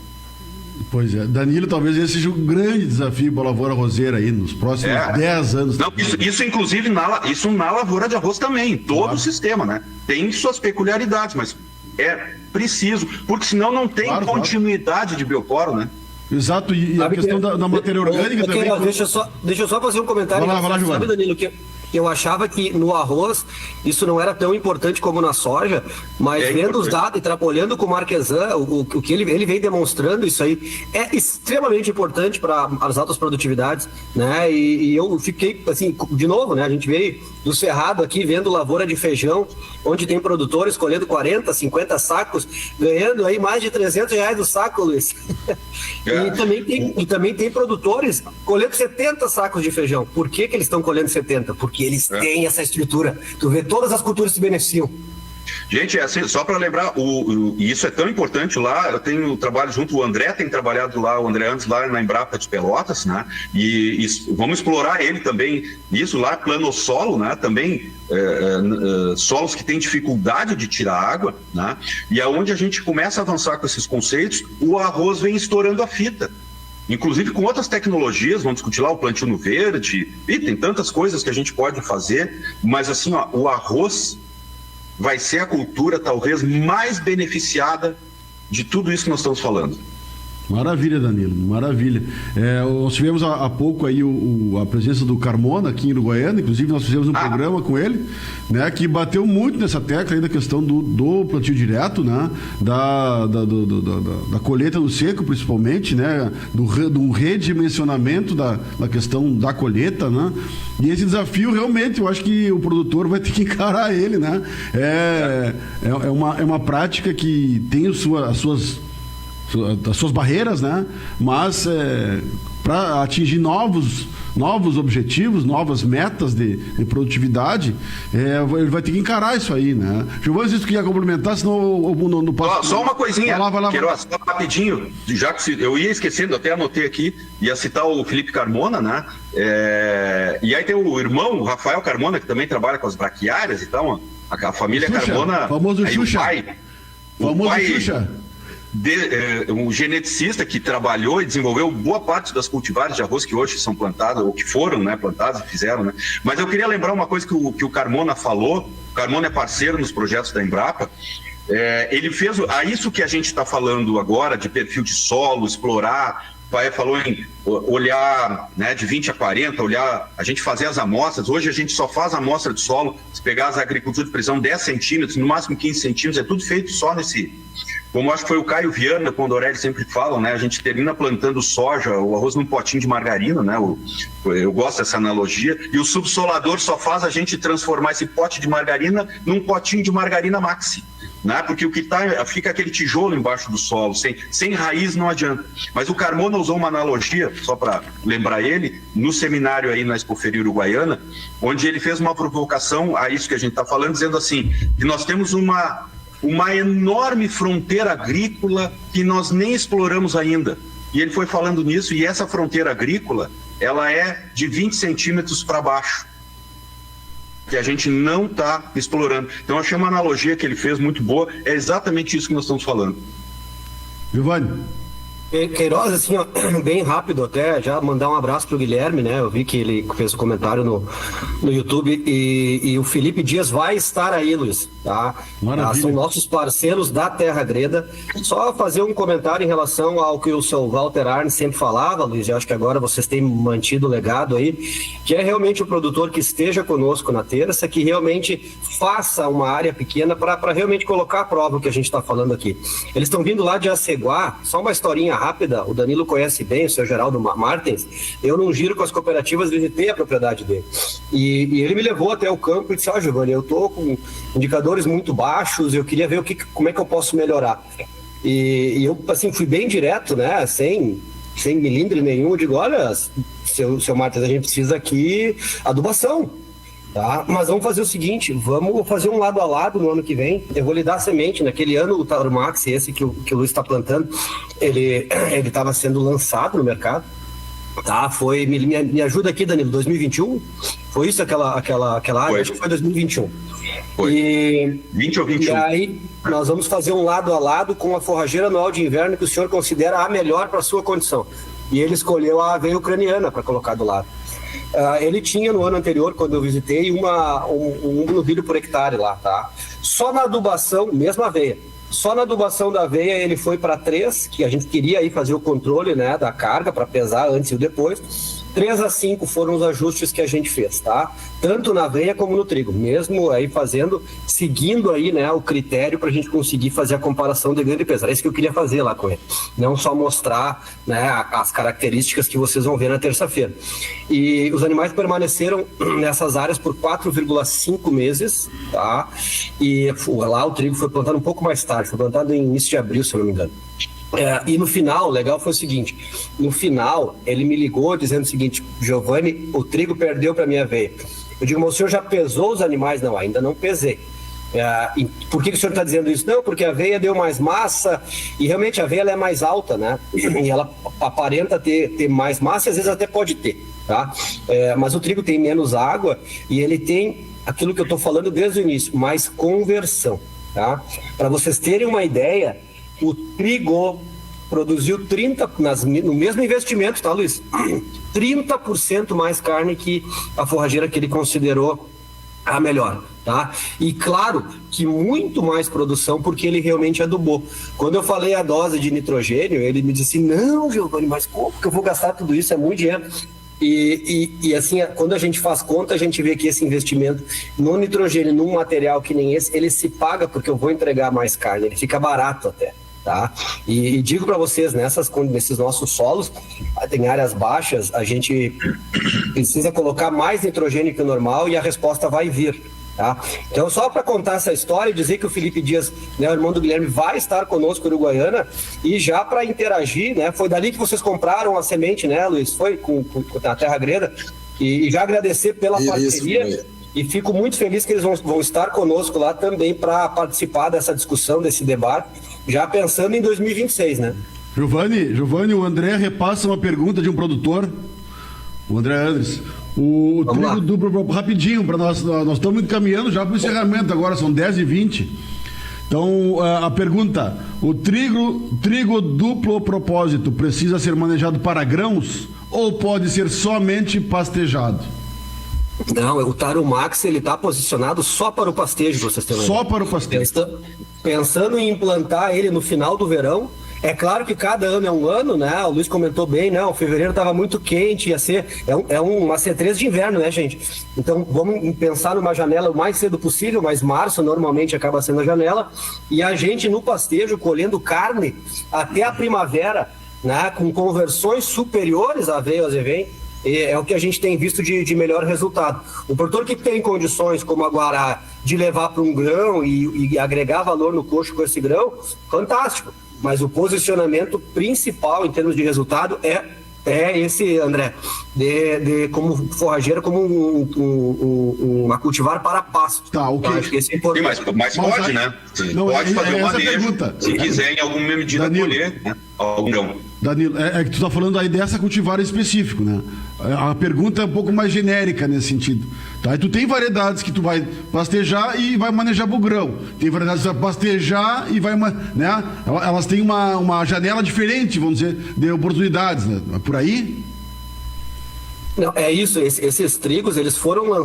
Pois é. Danilo, talvez esse seja um grande desafio para a lavoura arrozeira aí nos próximos 10 anos. Não, isso inclusive na lavoura de arroz também, todo o sistema, né? Tem suas peculiaridades, mas é preciso, porque senão não tem continuidade de bioporo, né? Exato, e a questão da matéria orgânica também. Deixa eu só fazer um comentário. Vai lá, sabe, Danilo, que eu achava que no arroz isso não era tão importante como na soja, mas vendo os dados e trabalhando com o Marquesan, o que ele vem demonstrando, isso aí é extremamente importante para as altas produtividades, né? E eu fiquei, assim, de novo, né? A gente veio do Cerrado aqui, vendo lavoura de feijão, onde tem produtores colhendo 40, 50 sacos, ganhando aí mais de R$300 do saco, Luiz. E também tem produtores colhendo 70 sacos de feijão. Por que eles estão colhendo 70? Porque eles têm essa estrutura. Tu vê, todas as culturas se beneficiam. Gente, assim, só para lembrar, e isso é tão importante lá, eu tenho trabalho junto, o André tem trabalhado lá, o André antes lá na Embrapa de Pelotas, né? E vamos explorar ele também, isso lá, plano-solo, né? Também solos que têm dificuldade de tirar água, né? E aonde a gente começa a avançar com esses conceitos, o arroz vem estourando a fita. Inclusive com outras tecnologias, vamos discutir lá o plantio no verde, e tem tantas coisas que a gente pode fazer, mas assim, ó, o arroz vai ser a cultura talvez mais beneficiada de tudo isso que nós estamos falando. Maravilha, Danilo, maravilha. Nós tivemos há pouco aí a presença do Carmona aqui em Uruguaiana, inclusive nós fizemos um programa com ele, né, que bateu muito nessa tecla aí da questão do plantio direto, né, da colheita no seco, principalmente, né, do redimensionamento da questão da colheita, né, e esse desafio realmente eu acho que o produtor vai ter que encarar ele, né, é uma prática que tem as suas barreiras, né? Mas para atingir novos objetivos, novas metas de produtividade, ele vai ter que encarar isso aí, né? Giovanni, se tu quer complementar, senão no passo... Só uma coisinha, vai lá. Queiroz, só rapidinho, já que eu ia esquecendo, até anotei aqui, ia citar o Felipe Carmona, né? E aí tem o irmão, o Rafael Carmona, que também trabalha com as braquiárias e tal, a família Xuxa, Carmona... famoso Xuxa. O pai, Xuxa. um geneticista que trabalhou e desenvolveu boa parte das cultivares de arroz que hoje são plantadas, ou que foram, né, plantadas e fizeram, né? Mas eu queria lembrar uma coisa que o Carmona falou. O Carmona é parceiro nos projetos da Embrapa. Ele fez isso que a gente está falando agora, de perfil de solo, explorar. O Pai falou em olhar, né, de 20 a 40, a gente fazer as amostras. Hoje a gente só faz amostra de solo, se pegar as agriculturas de precisão 10 centímetros, no máximo 15 centímetros, é tudo feito só nesse... Como acho que foi o Caio Viana, quando o Aurélio sempre fala, né, a gente termina plantando soja, o arroz num potinho de margarina, né, eu gosto dessa analogia, e o subsolador só faz a gente transformar esse pote de margarina num potinho de margarina maxi. Né? Porque fica aquele tijolo embaixo do solo, sem raiz não adianta. Mas o Carmona usou uma analogia, só para lembrar ele, no seminário aí na Expoferia Uruguaiana, onde ele fez uma provocação a isso que a gente está falando, dizendo assim, que nós temos uma enorme fronteira agrícola que nós nem exploramos ainda. E ele foi falando nisso, e essa fronteira agrícola, ela é de 20 centímetros para baixo, que a gente não está explorando. Então, eu achei uma analogia que ele fez muito boa, é exatamente isso que nós estamos falando. Giovanni. Queiroz, assim, ó, bem rápido até, já mandar um abraço pro Guilherme, né? Eu vi que ele fez um comentário no YouTube e o Felipe Dias vai estar aí, Luiz, tá? São nossos parceiros da Terra Greda. Só fazer um comentário em relação ao que o seu Walter Arne sempre falava, Luiz, eu acho que agora vocês têm mantido o legado aí, que é realmente o produtor que esteja conosco na terça, que realmente faça uma área pequena para realmente colocar à prova o que a gente está falando aqui. Eles estão vindo lá de Aceguá, só uma historinha rápida, o Danilo conhece bem, o seu Geraldo Martins. Eu num giro com as cooperativas visitei a propriedade dele e ele me levou até o campo e disse, Giovanni, eu tô com indicadores muito baixos, eu queria ver como é que eu posso melhorar, e eu assim fui bem direto, né, sem milindre nenhum. Eu digo, olha, seu Martins, a gente precisa aqui adubação, tá? Mas vamos fazer o seguinte, vamos fazer um lado a lado no ano que vem. Eu vou lhe dar a semente. Naquele ano, o Taromax, esse que o Luiz está plantando, ele estava sendo lançado no mercado. Tá, foi, me ajuda aqui, Danilo, 2021? Foi isso aquela área? Foi. Acho que foi 2021. Foi. 20 ou 21. E aí, nós vamos fazer um lado a lado com a forrageira anual de inverno que o senhor considera a melhor para a sua condição. E ele escolheu a aveia ucraniana para colocar do lado. Ele tinha no ano anterior, quando eu visitei, um novilho por hectare lá, tá? Só na adubação, mesma aveia, só na adubação da aveia ele foi para 3, que a gente queria aí fazer o controle, né, da carga para pesar antes e depois. 3 a 5 foram os ajustes que a gente fez, tá? Tanto na aveia como no trigo, mesmo aí seguindo aí, né, o critério para a gente conseguir fazer a comparação de ganho de peso. Era isso que eu queria fazer lá com ele, não só mostrar, né, as características que vocês vão ver na terça-feira. E os animais permaneceram nessas áreas por 4,5 meses, tá? E lá o trigo foi plantado um pouco mais tarde, foi plantado em início de abril, se eu não me engano. E no final, o legal foi o seguinte, no final ele me ligou dizendo o seguinte, Giovanni, o trigo perdeu para minha aveia. Eu digo, mas o senhor já pesou os animais? Não, ainda não pesei. Por que o senhor está dizendo isso? Não, porque a aveia deu mais massa, e realmente a aveia ela é mais alta, né? E ela aparenta ter mais massa, e às vezes até pode ter, tá? Mas o trigo tem menos água e ele tem aquilo que eu estou falando desde o início, mais conversão, tá? Para vocês terem uma ideia, o trigo produziu no mesmo investimento, tá, Luiz? 30% mais carne que a forrageira que ele considerou a melhor, tá? E claro que muito mais produção porque ele realmente adubou. Quando eu falei a dose de nitrogênio, ele me disse, não, Giovanni, mas como que eu vou gastar tudo isso? É muito dinheiro. E assim, quando a gente faz conta, a gente vê que esse investimento no nitrogênio, num material que nem esse, ele se paga porque eu vou entregar mais carne, ele fica barato até. Tá? E digo para vocês, nesses nossos solos, tem áreas baixas, a gente precisa colocar mais nitrogênio que o normal e a resposta vai vir. Tá? Então, só para contar essa história e dizer que o Felipe Dias, né, o irmão do Guilherme, vai estar conosco em Uruguaiana, e já para interagir, né, foi dali que vocês compraram a semente, né, Luiz? Foi com a Terra Greda, e já agradecer pela parceria. E fico muito feliz que eles vão estar conosco lá também para participar dessa discussão, desse debate, já pensando em 2026, né? Giovanni, o André repassa uma pergunta de um produtor, o André Andres. O trigo duplo, rapidinho, para nós estamos encaminhando já para o encerramento agora, são 10h20. Então, a pergunta, o trigo duplo propósito precisa ser manejado para grãos ou pode ser somente pastejado? Não, o Tarumax, ele está posicionado só para o pastejo, vocês têm Só para o pastejo. Pensando em implantar ele no final do verão. É claro que cada ano é um ano, né? O Luiz comentou bem, né? O fevereiro estava muito quente, ia ser... uma C3 de inverno, né, gente? Então, vamos pensar numa janela o mais cedo possível, mas março normalmente acaba sendo a janela. E a gente, no pastejo, colhendo carne até a primavera, né? Com conversões superiores a aveia azevém, é o que a gente tem visto de melhor resultado. O produtor que tem condições, como a Guará, de levar para um grão e agregar valor no coxo com esse grão, fantástico. Mas o posicionamento principal em termos de resultado é esse, André, como forrageira, como uma cultivar para pasto. Tá, ok. Acho que esse é importante. Sim, mas pode, né? Não, pode fazer um manejo, pergunta. se quiser, em alguma medida, Danilo, colher, né? Algum grão. Danilo, que tu está falando aí dessa cultivar específico, né? A pergunta é um pouco mais genérica nesse sentido. Tá? E tu tem variedades que tu vai pastejar e vai manejar pro grão. Tem variedades que tu vai pastejar e vai, né? Elas têm uma janela diferente, vamos dizer, de oportunidades, né? Por aí? Não, é isso, esses trigos, eles foram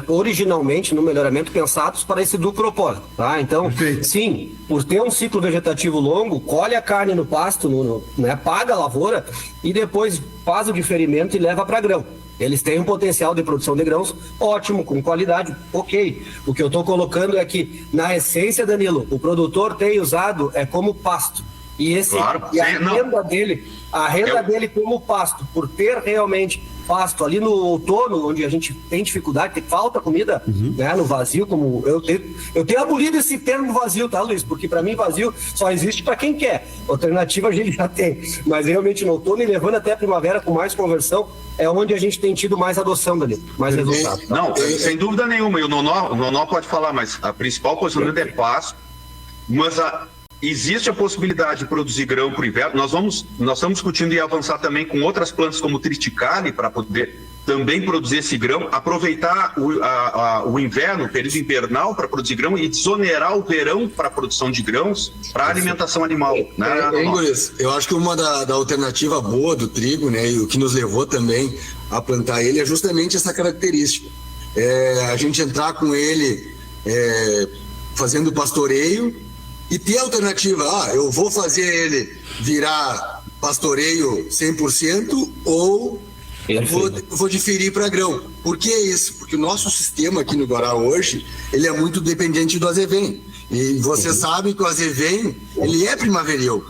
originalmente no melhoramento pensados para esse duplo propósito, tá? Então, perfeito. Sim, por ter um ciclo vegetativo longo, colhe a carne no pasto, né, paga a lavoura e depois faz o diferimento e leva para grão. Eles têm um potencial de produção de grãos ótimo, com qualidade, ok. O que eu estou colocando é que, na essência, Danilo, o produtor tem usado como pasto. E, a renda dele como pasto, por ter realmente pasto ali no outono, onde a gente tem dificuldade, tem falta comida, né, no vazio, como eu tenho abolido esse termo vazio, tá, Luiz? Porque para mim vazio só existe para quem quer. Alternativa a gente já tem, mas realmente no outono e levando até a primavera com mais conversão, é onde a gente tem tido mais adoção dali, mais resultado. Tá? Não, sem dúvida nenhuma, e o Nonó pode falar, mas a principal posicionamento é pasto, mas existe a possibilidade de produzir grão para o inverno. Nós estamos discutindo e avançar também com outras plantas como triticale para poder também produzir esse grão, aproveitar o inverno, o período invernal para produzir grão e desonerar o verão para a produção de grãos para alimentação animal. Né? Eu acho que uma da alternativa boa do trigo, né, e o que nos levou também a plantar ele é justamente essa característica. A gente entrar com ele fazendo pastoreio e ter a alternativa, eu vou fazer ele virar pastoreio 100% ou vou diferir para grão. Por que isso? Porque o nosso sistema aqui no Guará hoje, ele é muito dependente do azevém. E você sabe que o azevém, ele é primaveril.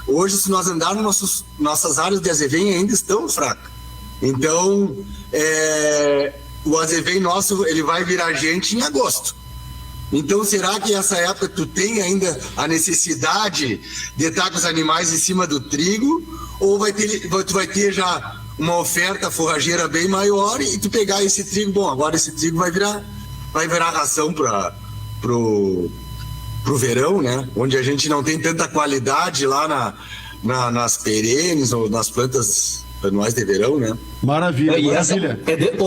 Hoje, se nós andarmos, nossas áreas de azevém ainda estão fracas. Então, o azevém nosso, ele vai virar gente em agosto. Então, será que essa época tu tem ainda a necessidade de estar com os animais em cima do trigo? Ou tu vai ter já uma oferta forrageira bem maior e tu pegar esse trigo? Agora esse trigo vai virar ração pro verão, né? Onde a gente não tem tanta qualidade lá nas perenes ou nas plantas anuais de verão, né? Maravilha, maravilha.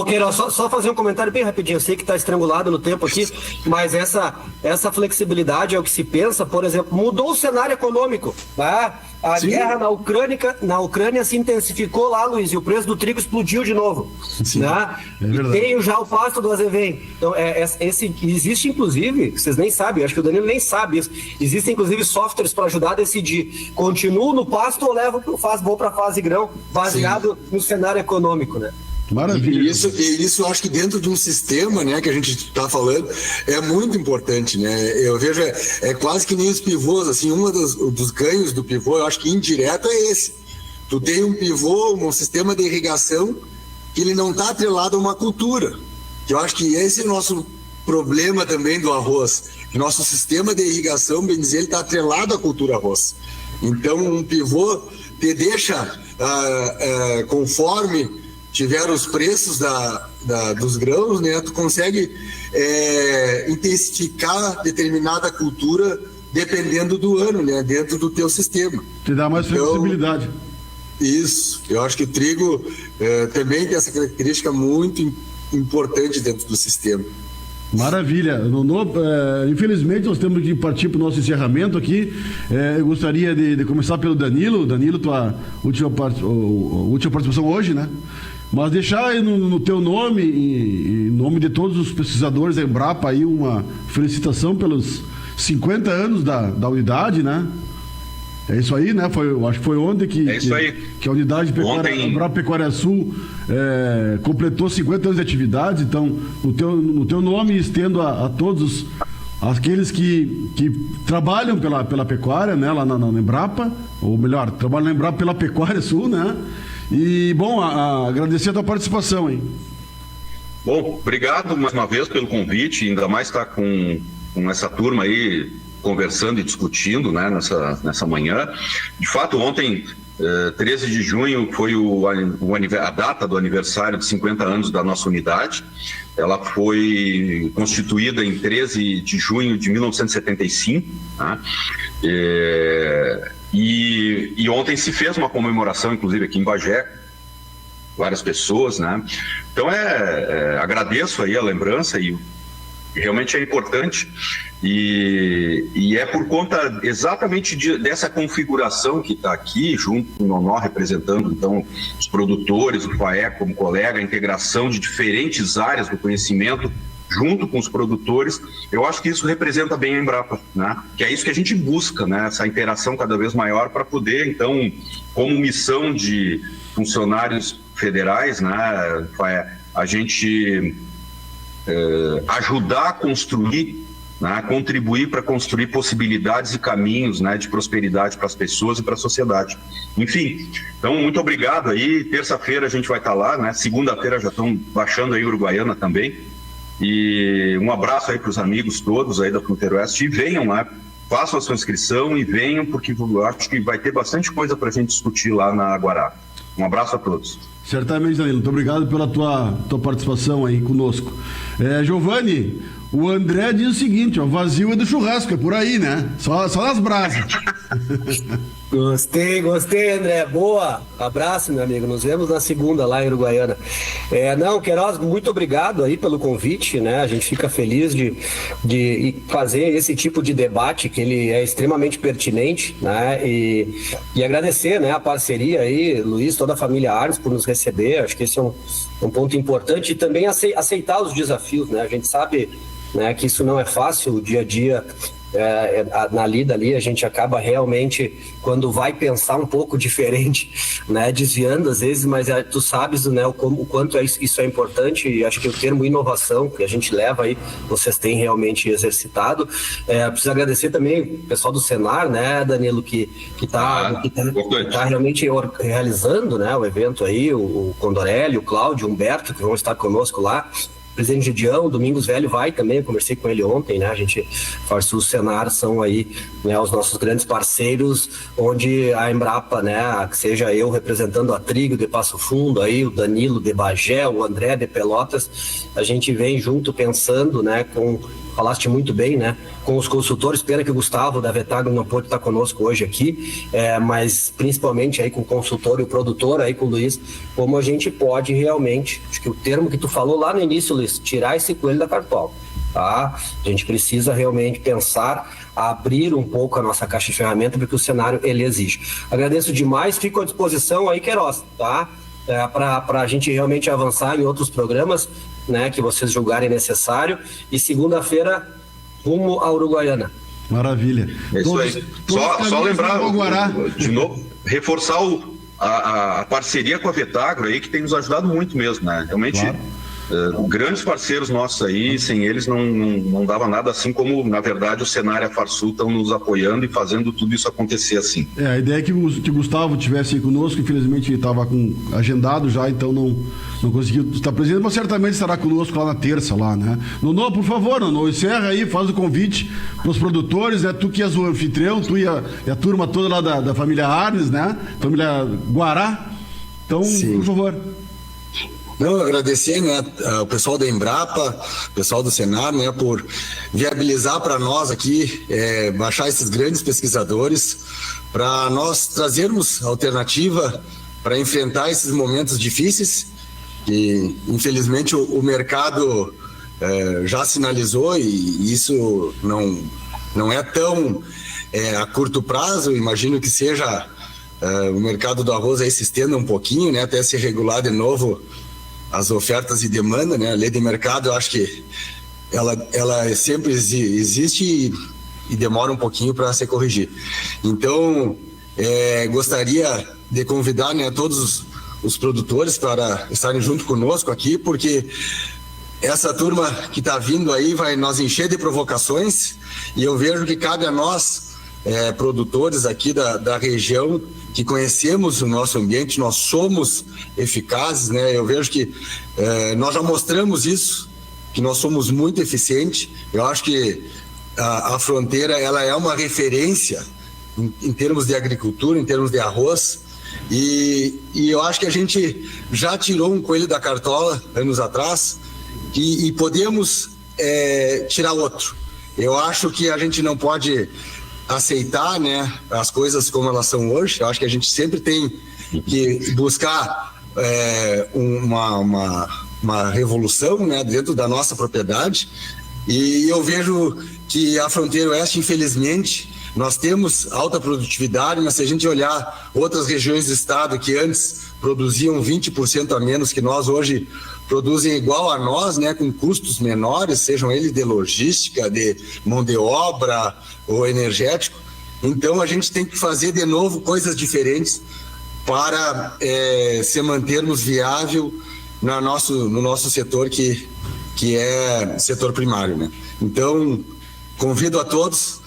Quero só fazer um comentário bem rapidinho. Eu sei que está estrangulado no tempo aqui, mas essa flexibilidade é o que se pensa. Por exemplo, mudou o cenário econômico. Tá? A guerra na Ucrânia se intensificou lá, Luiz, e o preço do trigo explodiu de novo. Sim, né? É E tem já o pasto do azevém. Então, existe, inclusive, vocês nem sabem, acho que o Danilo nem sabe isso, existem, inclusive, softwares para ajudar a decidir. Continuo no pasto ou vou para a fase grão, baseado no cenário econômico, né? Maravilha. E isso eu acho que dentro de um sistema, né, que a gente está falando, é muito importante, né? Eu vejo, quase que nem os pivôs, assim, dos ganhos do pivô, eu acho que indireto é esse. Tu tem um pivô, um sistema de irrigação, que ele não está atrelado a uma cultura. Eu acho que esse é o nosso problema também do arroz. Que nosso sistema de irrigação, bem dizer, ele está atrelado à cultura arroz. Então, um pivô te deixa, conforme tiver os preços dos grãos, né, tu consegue intensificar determinada cultura dependendo do ano, né, dentro do teu sistema. Te dá mais flexibilidade. Isso. Eu acho que o trigo também tem essa característica muito importante dentro do sistema. Maravilha. Infelizmente nós temos que partir para o nosso encerramento aqui. Eu gostaria de começar pelo Danilo. Danilo, tua última participação hoje, né? Mas deixar aí no teu nome e em nome de todos os pesquisadores da Embrapa aí uma felicitação pelos 50 anos da unidade, né? É isso aí, né? Acho que foi ontem que a unidade Embrapa Pecuária Sul completou 50 anos de atividade. Então, no teu nome, estendo a todos aqueles que trabalham pela pecuária, né? Lá na Embrapa, ou melhor, trabalham na Embrapa pela Pecuária Sul, né? E, bom, agradecer a tua participação, hein? Bom, obrigado mais uma vez pelo convite, ainda mais estar com essa turma aí conversando e discutindo, né, nessa manhã. De fato, ontem, 13 de junho, foi a data do aniversário de 50 anos da nossa unidade. Ela foi constituída em 13 de junho de 1975, né? E ontem se fez uma comemoração, inclusive aqui em Bagé, várias pessoas, né? Então agradeço aí a lembrança e realmente é importante e é por conta exatamente dessa configuração que está aqui, junto com o Nonó, representando então os produtores, o FAE como colega, a integração de diferentes áreas do conhecimento junto com os produtores. Eu acho que isso representa bem a Embrapa, né? Que é isso que a gente busca, né? Essa interação cada vez maior para poder, então, como missão de funcionários federais, né? A gente ajudar a construir, né? Contribuir para construir possibilidades e caminhos, né? De prosperidade para as pessoas e para a sociedade. Enfim, então, muito obrigado aí. Terça-feira a gente vai estar lá, né? Segunda-feira já estão baixando aí Uruguaiana também. E um abraço aí para os amigos todos aí da Fronteira Oeste e venham lá, façam a sua inscrição e venham, porque eu acho que vai ter bastante coisa para a gente discutir lá na Guará. Um abraço a todos. Certamente, Danilo. Muito obrigado pela tua participação aí conosco. Giovanni, o André diz o seguinte, ó, vazio é do churrasco, é por aí, né? Só nas brasas. Gostei, André. Boa. Abraço, meu amigo. Nos vemos na segunda lá em Uruguaiana. Queiroz, muito obrigado aí pelo convite, né? A gente fica feliz de fazer esse tipo de debate, que ele é extremamente pertinente, né? E agradecer, né, a parceria aí, Luiz, toda a família Arnes por nos receber. Acho que esse é um ponto importante e também aceitar os desafios, né? A gente sabe, né, que isso não é fácil, o dia a dia. Na lida ali a gente acaba realmente, quando vai pensar um pouco diferente, né, desviando às vezes, mas tu sabes, né, o quanto isso é importante. E acho que o termo inovação que a gente leva aí, vocês têm realmente exercitado. Preciso agradecer também o pessoal do Senar, né, Danilo, que tá realmente realizando, né, o evento aí, o Condorelli, o Cláudio, o Humberto, que vão estar conosco lá. Presidente Gidião, Domingos Velho vai também, eu conversei com ele ontem, né? A gente, Farsul, Senar são aí, né, os nossos grandes parceiros, onde a Embrapa, né, que seja eu representando a Trigo de Passo Fundo, aí, o Danilo de Bagé, o André de Pelotas, a gente vem junto pensando, né, falaste muito bem, né, com os consultores. Pena que o Gustavo da Vetagro não pôde estar conosco hoje aqui, mas principalmente aí com o consultor e o produtor aí com o Luiz, como a gente pode realmente, acho que o termo que tu falou lá no início, Luiz, tirar esse coelho da cartola, tá? A gente precisa realmente pensar, abrir um pouco a nossa caixa de ferramentas, porque o cenário ele exige. Agradeço demais, fico à disposição aí, Queiroz, tá? Para a gente realmente avançar em outros programas, né, que vocês julgarem necessário, e segunda-feira rumo à Uruguaiana. Maravilha. É isso aí. Só lembrar de novo, reforçar a parceria com a Vetagro aí, que tem nos ajudado muito mesmo, né? Realmente, claro. Grandes parceiros nossos aí, sem eles não dava nada, assim como, na verdade, o Senar e a Farsul estão nos apoiando e fazendo tudo isso acontecer assim. A ideia é que o Gustavo estivesse aí conosco, infelizmente ele estava agendado já, então não conseguiu estar presente, mas certamente estará conosco lá na terça, lá, né? Nonô, por favor, Nonô, encerra aí, faz o convite para os produtores, né? Tu que és o anfitrião, tu e a turma toda lá da família Arnes, né? Família Guará. Então, sim, por favor. Não, agradecer, né, o pessoal da Embrapa, o pessoal do Senar, né, por viabilizar para nós aqui, baixar esses grandes pesquisadores, para nós trazermos alternativa para enfrentar esses momentos difíceis, que infelizmente o mercado já sinalizou, e isso não é tão a curto prazo. Imagino que seja o mercado do arroz aí se estenda um pouquinho, né, até se regular de novo as ofertas e demanda, né? A lei de mercado, eu acho que ela sempre existe e demora um pouquinho para se corrigir. Então, gostaria de convidar, né, todos os produtores para estarem junto conosco aqui, porque essa turma que está vindo aí vai nos encher de provocações, e eu vejo que cabe a nós, produtores aqui da região, que conhecemos o nosso ambiente, nós somos eficazes, né? Eu vejo que nós já mostramos isso, que nós somos muito eficientes. Eu acho que a fronteira, ela é uma referência em termos de agricultura, em termos de arroz, e eu acho que a gente já tirou um coelho da cartola anos atrás, e podemos tirar outro. Eu acho que a gente não pode aceitar, né, as coisas como elas são hoje. Eu acho que a gente sempre tem que buscar uma revolução, né, dentro da nossa propriedade, e eu vejo que a fronteira oeste, infelizmente, nós temos alta produtividade, mas se a gente olhar outras regiões do estado que antes produziam 20% a menos que nós, hoje produzem igual a nós, né, com custos menores, sejam eles de logística, de mão de obra ou energético. Então a gente tem que fazer de novo coisas diferentes para se mantermos viável no nosso setor que é setor primário, né? Então convido a todos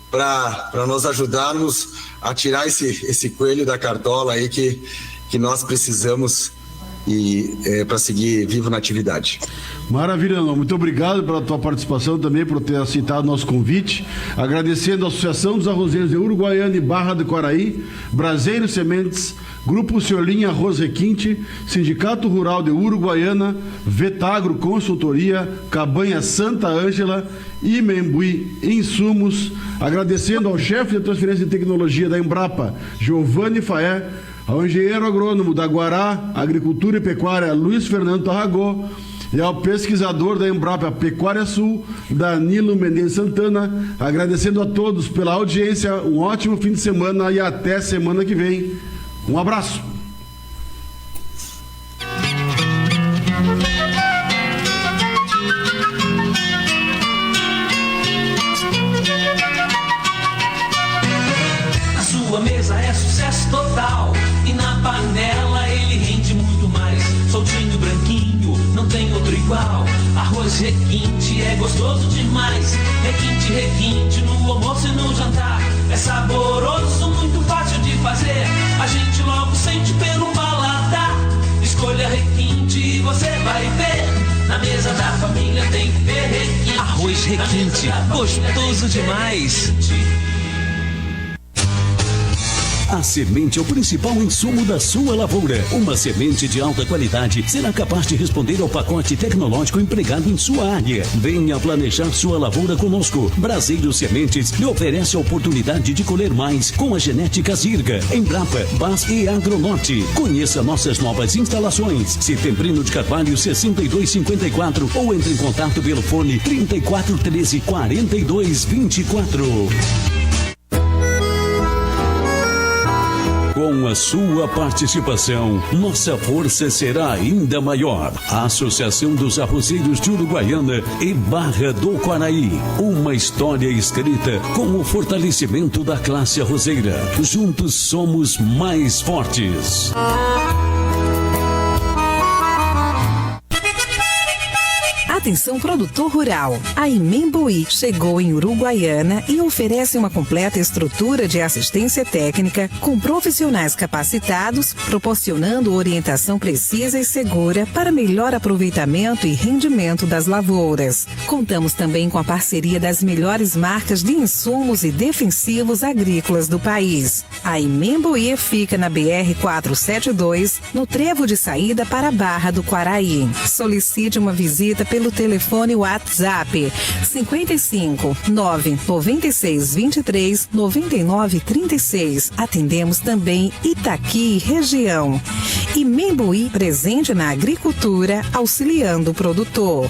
para nos ajudarmos a tirar esse coelho da cartola aí que nós precisamos para seguir vivo na atividade. Maravilha, não. Muito obrigado pela tua participação também, por ter aceitado o nosso convite. Agradecendo a Associação dos Arrozeiros de Uruguaiana e Barra do Quaraí, Braseiro Sementes, Grupo Ciolim Arroz Requinte, Sindicato Rural de Uruguaiana, Vetagro Consultoria, Cabanha Santa Ângela e Membuí Insumos. Agradecendo ao chefe de transferência de tecnologia da Embrapa, Giovanni Faé, ao engenheiro agrônomo da Guará, Agricultura e Pecuária, Luiz Fernando Tarragó, e ao pesquisador da Embrapa Pecuária Sul, Danilo Mendes Santana. Agradecendo a todos pela audiência, um ótimo fim de semana e até semana que vem. Um abraço. A sua mesa é sucesso total, e na panela ele rende muito mais. Soltinho, branquinho, não tem outro igual. Arroz requinte é gostoso demais. Requinte, requinte, no almoço e no jantar. É saboroso, muito fácil de fazer. A gente logo sente pelo paladar. Escolha requinte e você vai ver. Na mesa da família tem que ter requinte. Arroz requinte, gostoso demais. A semente é o principal insumo da sua lavoura. Uma semente de alta qualidade será capaz de responder ao pacote tecnológico empregado em sua área. Venha planejar sua lavoura conosco. Braseiro Sementes lhe oferece a oportunidade de colher mais com a genética Zirga, Embrapa, BAS e Agronorte. Conheça nossas novas instalações. Setembrino de Carvalho 6254 ou entre em contato pelo fone 3413 4224. Com a sua participação, nossa força será ainda maior. A Associação dos Arrozeiros de Uruguaiana e Barra do Quaraí. Uma história escrita com o fortalecimento da classe arrozeira. Juntos somos mais fortes. Atenção, produtor rural. A Membuí chegou em Uruguaiana e oferece uma completa estrutura de assistência técnica com profissionais capacitados, proporcionando orientação precisa e segura para melhor aproveitamento e rendimento das lavouras. Contamos também com a parceria das melhores marcas de insumos e defensivos agrícolas do país. A Membuí fica na BR-472, no trevo de saída para a Barra do Quaraí. Solicite uma visita pelo telefone WhatsApp 55 996 23 99 36. Atendemos também Itaqui região. E Membuí, presente na agricultura, auxiliando o produtor.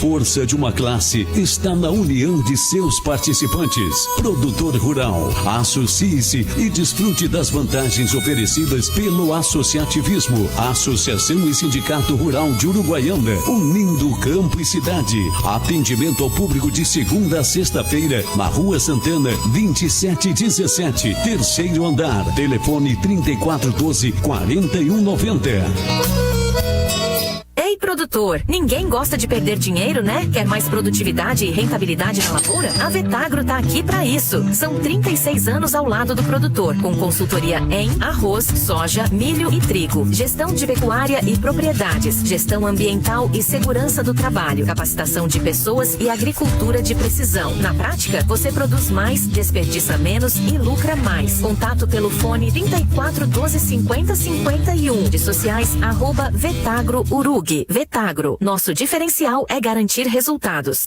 força de uma classe está na união de seus participantes. Produtor rural, associe-se e desfrute das vantagens oferecidas pelo associativismo. Associação e Sindicato Rural de Uruguaiana, unindo campo e cidade. Atendimento ao público de segunda a sexta-feira, na Rua Santana, 2717, terceiro andar. Telefone 3412-4190. Ei, produtor, ninguém gosta de perder dinheiro, né? Quer mais produtividade e rentabilidade na lavoura? A Vetagro tá aqui para isso. São 36 anos ao lado do produtor, com consultoria em arroz, soja, milho e trigo, gestão de pecuária e propriedades, gestão ambiental e segurança do trabalho, capacitação de pessoas e agricultura de precisão. Na prática, você produz mais, desperdiça menos e lucra mais. Contato pelo fone 3412-5051. De sociais, @Vetagro Urug. Vetagro, nosso diferencial é garantir resultados.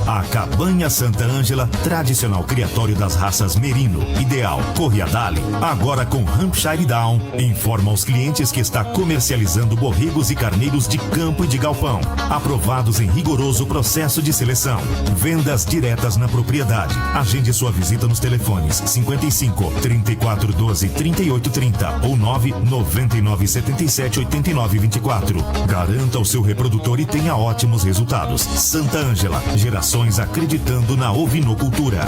A Cabanha Santa Ângela, tradicional criatório das raças Merino, Ideal, Corriadale, agora com Hampshire Down, informa aos clientes que está comercializando borregos e carneiros de campo e de galpão, aprovados em rigoroso processo de seleção. Vendas diretas na propriedade. Agende sua visita nos telefones 55 3412 3830 ou 999 77 89 24. Garanta o seu reprodutor e tenha ótimos resultados. Santa Ângela, gerações acreditando na ovinocultura.